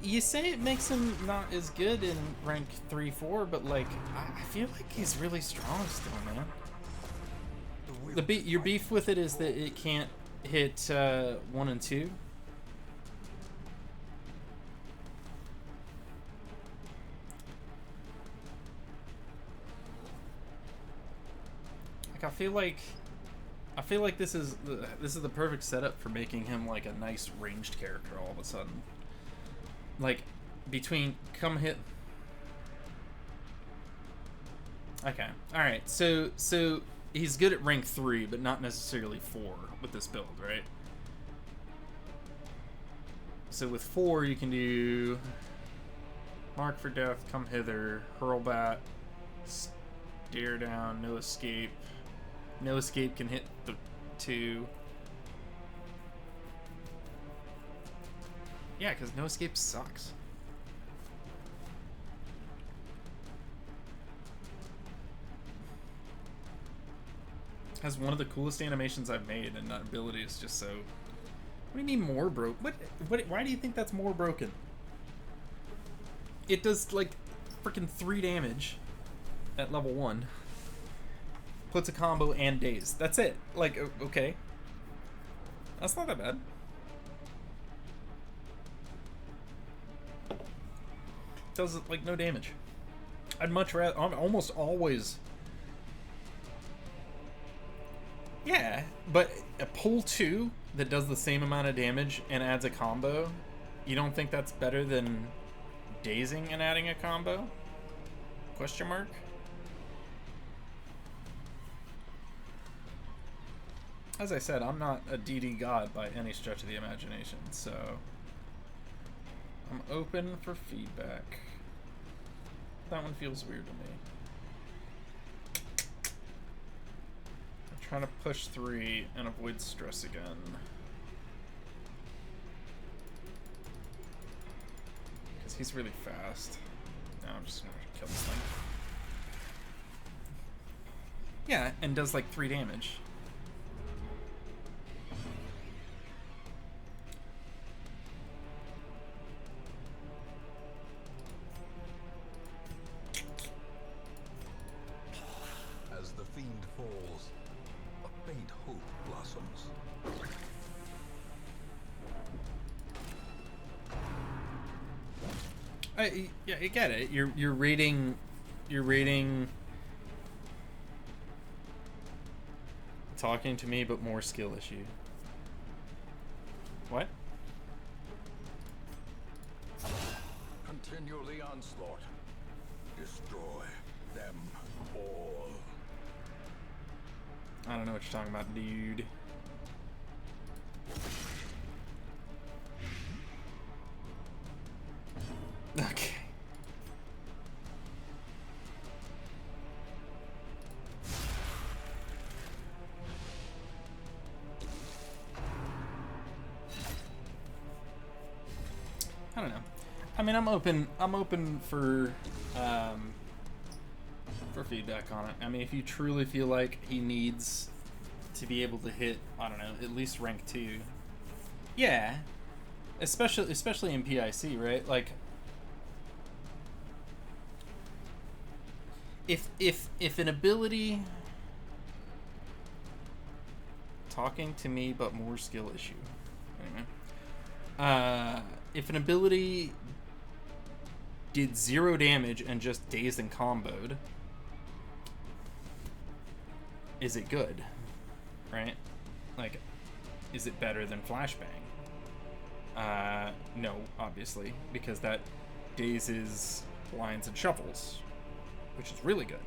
You say it makes him not as good in rank 3-4, but like I feel like he's really strong still, man. Your beef with it is that it can't hit 1 and 2. Like I feel like this is the perfect setup for making him like a nice ranged character all of a sudden. Like between come hit. Okay, all right. So he's good at rank 3, but not necessarily 4 with this build, right? So with 4, you can do mark for death, come hither, hurl bat, stare down, no escape. No escape can hit the 2. Yeah, because no escape sucks. Has one of the coolest animations I've made, and that ability is just so... What do you mean more broke? Why do you think that's more broken? It does, like, freaking 3 damage at level 1. Puts a combo and daze. That's it. Like, okay. That's not that bad. Does, like, no damage. I'd much rather... I'm almost always... Yeah, but a pull 2 that does the same amount of damage and adds a combo, you don't think that's better than dazing and adding a combo? Question mark? As I said, I'm not a DD god by any stretch of the imagination, so I'm open for feedback. That one feels weird to me. I'm trying to push 3 and avoid stress again. Because he's really fast. Now I'm just gonna kill this thing. Yeah, and does like 3 damage. Yeah, I get it. You're rating talking to me, but more skill issue. What? Continue the onslaught. Destroy them all. I don't know what you're talking about, dude. Okay. I don't know. I mean, I'm open for for feedback on it. I mean, if you truly feel like he needs to be able to hit, I don't know, at least rank 2. Yeah. Especially in PIC, right? Like, if an ability, talking to me but more skill issue. Anyway, if an ability did 0 damage and just dazed and comboed, is it good? Right? Like, is it better than Flashbang? No, obviously, because that dazes, blinds, and shuffles, which is really good.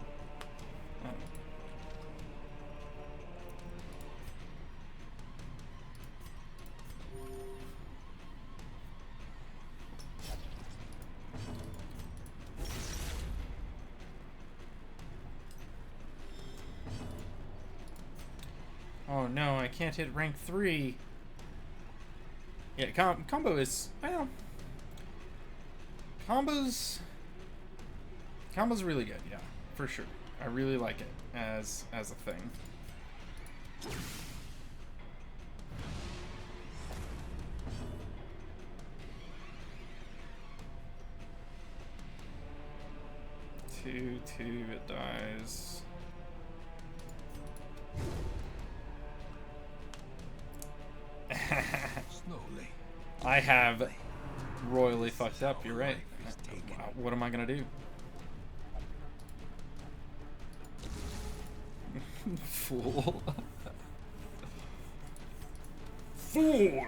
Oh no, I can't hit rank 3. Yeah, combo is, well, combo's really good, yeah, for sure. I really like it as a thing. Two, it dies. Slowly. I have royally fucked up, you're right. What am I gonna do? Fool. Fool!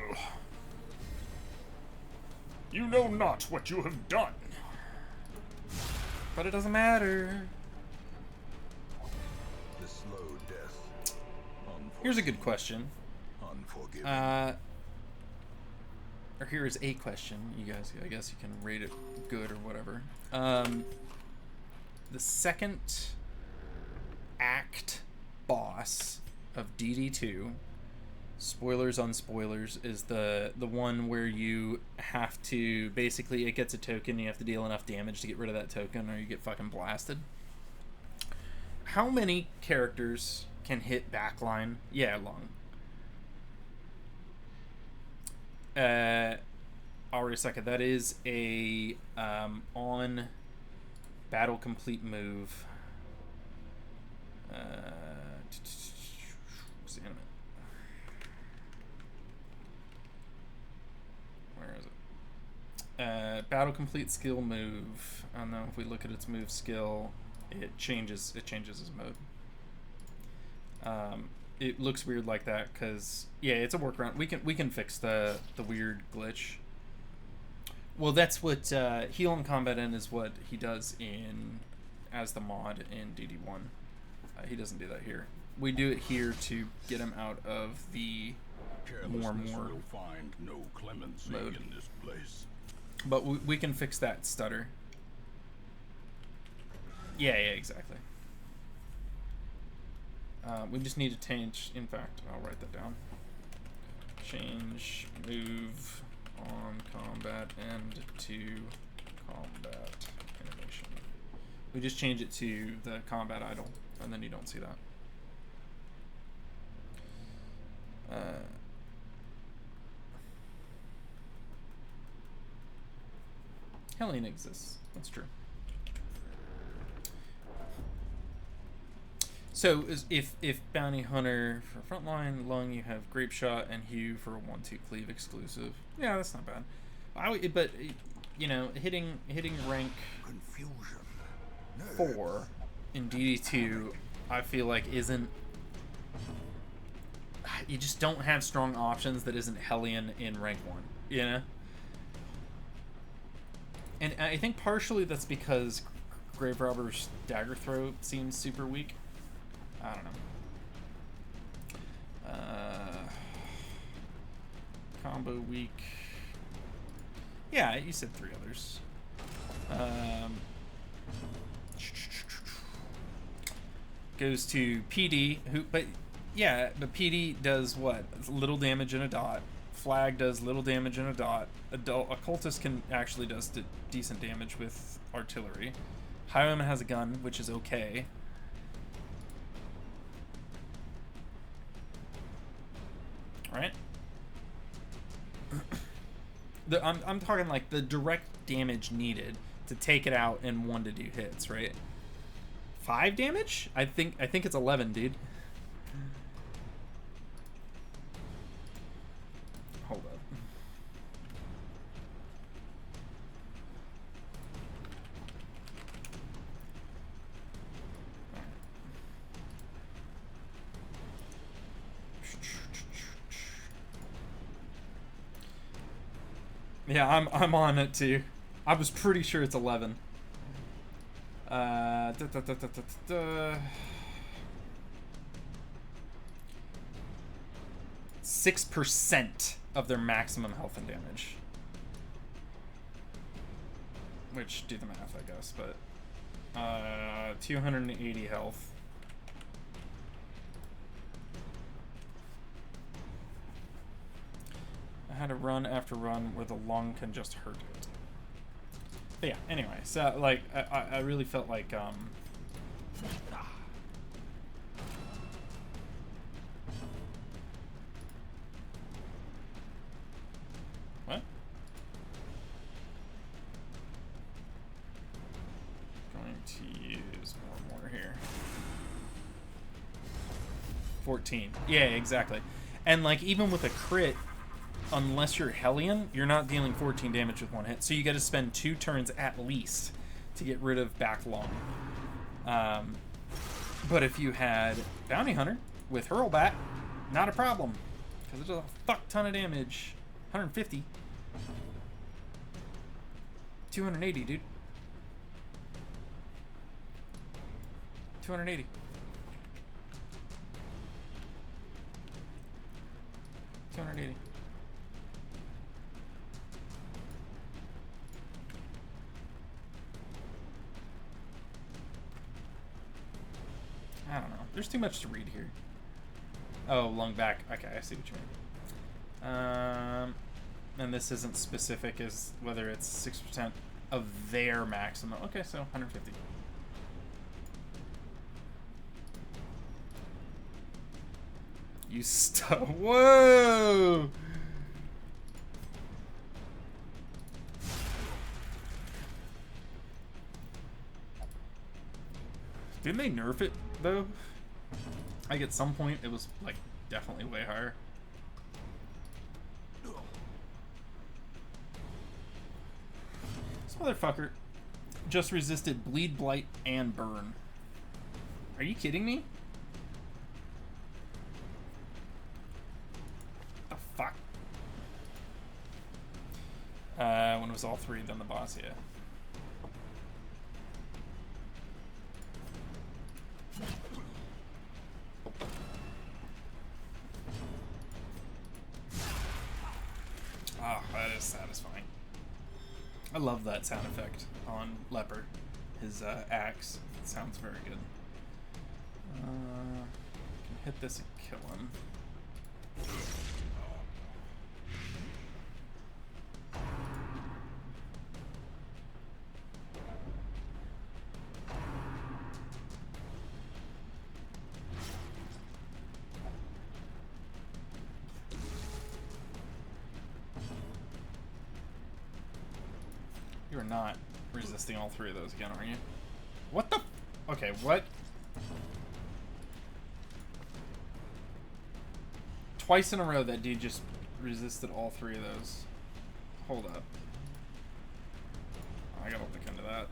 You know not what you have done. But it doesn't matter. The slow death. Here's a good question. Unforgiving. Or here is a question. You guys, I guess you can rate it good or whatever. The second act boss of DD2, spoilers on spoilers, is the one where you have to, basically it gets a token, you have to deal enough damage to get rid of that token or you get fucking blasted. How many characters can hit backline? Yeah, long. Arisaka, that is a on battle complete move. Where is it? Battle complete skill move. I don't know if we look at its move skill, it changes its mode. It looks weird like that because, yeah, it's a workaround. We can fix the weird glitch. Well, that's what heal and combat in is what he does in as the mod in DD1. He doesn't do that here. We do it here to get him out of the more will find no clemency mode. In this place. But we can fix that stutter. Yeah, exactly. We just need to change, in fact, I'll write that down. Change move on combat end to combat animation. We just change it to the combat idle, and then you don't see that. Helene exists, that's true. So if Bounty Hunter for frontline, Lung, you have Grape Shot and Hugh for a 1-2 cleave exclusive. Yeah, that's not bad. But you know, hitting rank Confusion. 4 in DD2, I feel like isn't. You just don't have strong options that isn't Hellion in rank 1. You know. And I think partially that's because Grave Robber's Dagger Throw seems super weak. I don't know. Combo weak. Yeah, you said 3 others. Goes to PD, but PD does what? Little damage in a dot. Flag does little damage in a dot. Occultist can actually does decent damage with artillery. Highwayman has a gun, which is okay. Right? I'm talking like the direct damage needed to take it out in 1 to 2 hits, right? 5 damage? I think it's 11, dude. Hold up. Yeah, I'm on it too. I was pretty sure it's 11. 6% of their maximum health and damage. Which, do the math, I guess, but 280 health. I had a run after run where the lung can just hurt it. But yeah, anyway, so like I really felt like what? Going to use more here. 14. Yeah, exactly. And like even with a crit, unless you're Hellion, you're not dealing 14 damage with 1 hit. So you got to spend 2 turns at least to get rid of back lung. But if you had Bounty Hunter with Hurlbat, not a problem. Because it does a fuck ton of damage. 150. 280, dude. 280. 280. I don't know. There's too much to read here. Oh, lung back. Okay, I see what you mean. And this isn't specific as whether it's 6% of their maximum. Okay, so 150. You whoa! Didn't they nerf it though? Like at some point it was like definitely way higher. This motherfucker just resisted bleed, blight, and burn. Are you kidding me? The fuck? When it was all 3, then the boss, yeah. Oh, that is satisfying. I love that sound effect on Leper. His axe. It sounds very good. Can hit this and kill him. You are not resisting all 3 of those again, are you? What the? Okay, what? Twice in a row that dude just resisted all 3 of those. Hold up. I gotta look into that.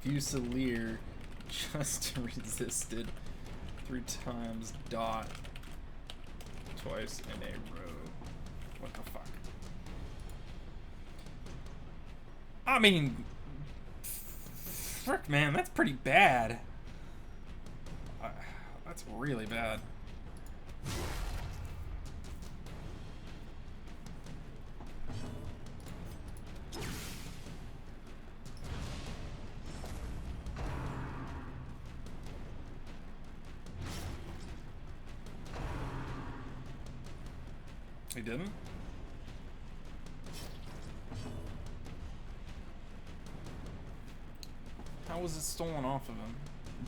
Fusilier just resisted 3 times dot twice in a row. What the fuck? I mean, frick, man, that's pretty bad. That's really bad. He didn't? How was it stolen off of him?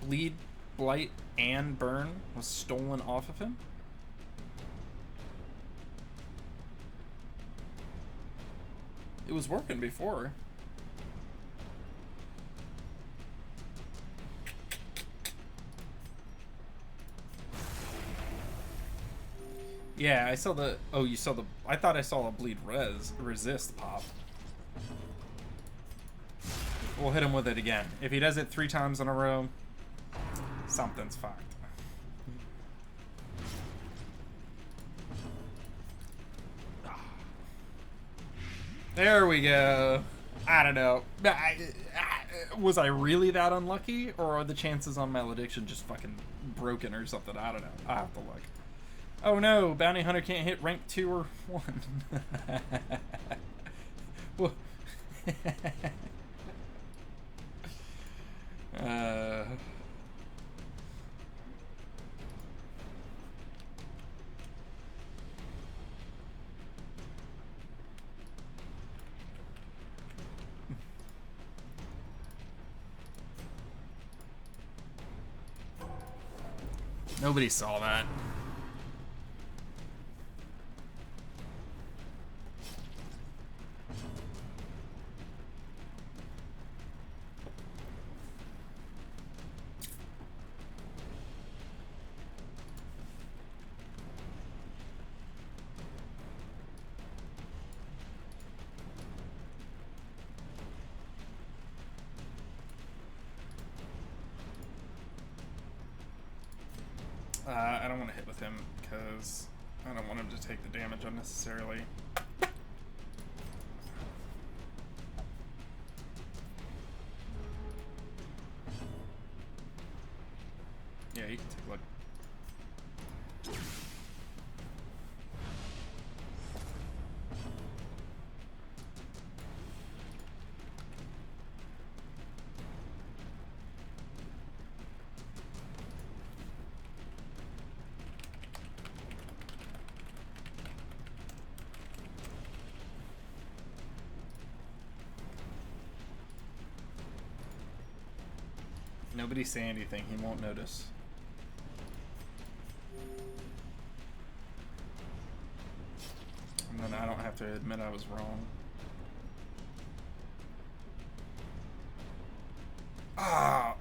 Bleed, blight, and burn was stolen off of him? It was working before. Yeah, I saw the... Oh, you saw the... I thought I saw a bleed resist pop. We'll hit him with it again. If he does it 3 times in a row, something's fucked. There we go. I don't know. Was I really that unlucky? Or are the chances on malediction just fucking broken or something? I don't know. I have to look. Oh no, Bounty Hunter can't hit rank 2 or 1. Well, nobody saw that. I don't want to hit with him because I don't want him to take the damage unnecessarily. Yeah, you can take a look. Nobody say anything, he won't notice. And then I don't have to admit I was wrong. Ah!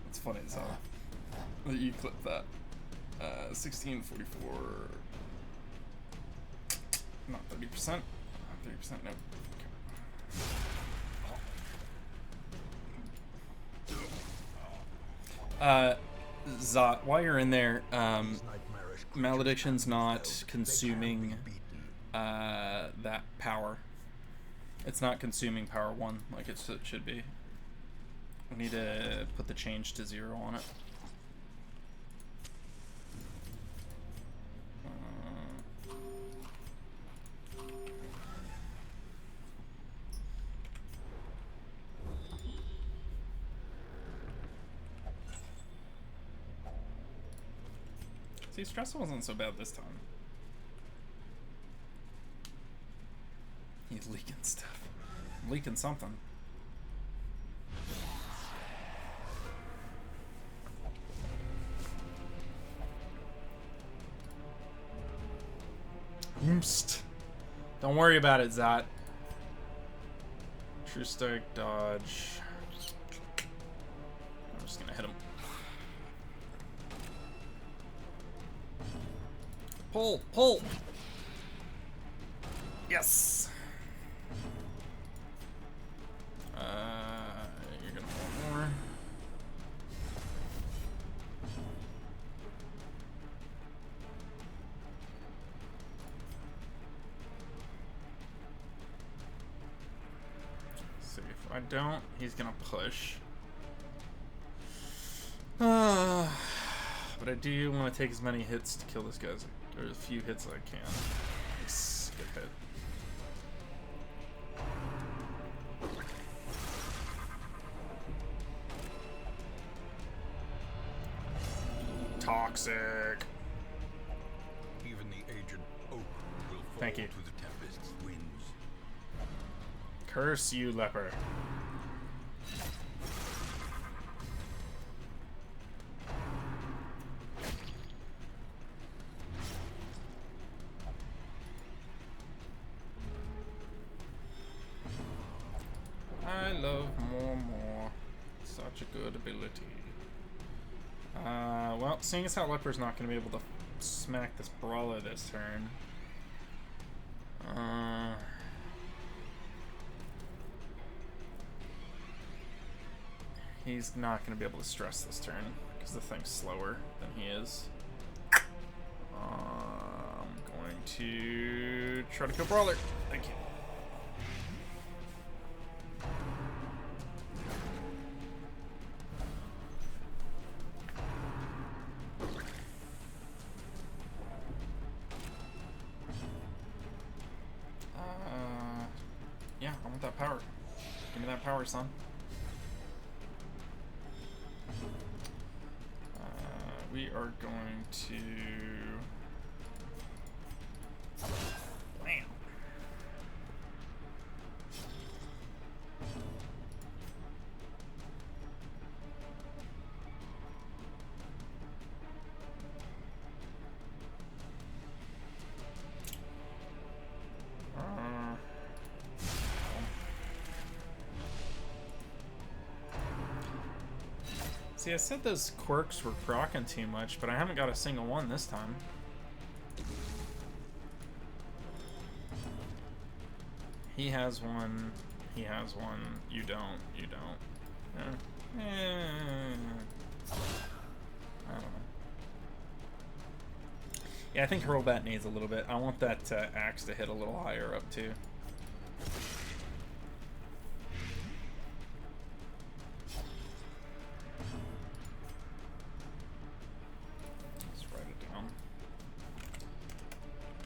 It's funny as hell that you clip that. 1644. Not 30%. Not 30%, no. Zot, while you're in there, Malediction's not consuming that power. It's not consuming power 1 like it should be. We need to put the change to 0 on it. See, stress wasn't so bad this time. He's leaking stuff. Leaking something. Oomst. Don't worry about it, Zot. True strike, dodge. I'm just gonna hit him. Pull! Pull! Yes! If I don't, he's gonna push. But I do want to take as many hits to kill this guy, or as few hits as I can. Yes, good hit. Toxic. Even the aged oak will fall Thank you. to the tempest's winds. Curse you, leper. I love more. Such a good ability. Well, seeing as how Leper's not going to be able to smack this brawler this turn. He's not going to be able to stress this turn because the thing's slower than he is. I'm going to try to kill brawler. Thank you. Yeah, I want that power. Give me that power, son. We are going to... Bam. See, I said those quirks were proccing too much, but I haven't got a single one this time. He has one. He has one. You don't. You don't. I don't know. Yeah, I think Hurlbat needs a little bit. I want that axe to hit a little higher up, too.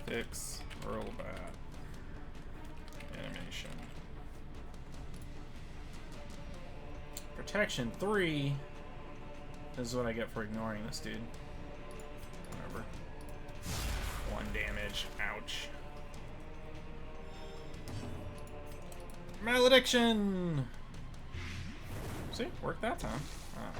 Fix, Hurlbat, animation. Protection 3. This is what I get for ignoring this dude. Whatever. 1 damage. Ouch. Malediction! See? Worked that time. Ah.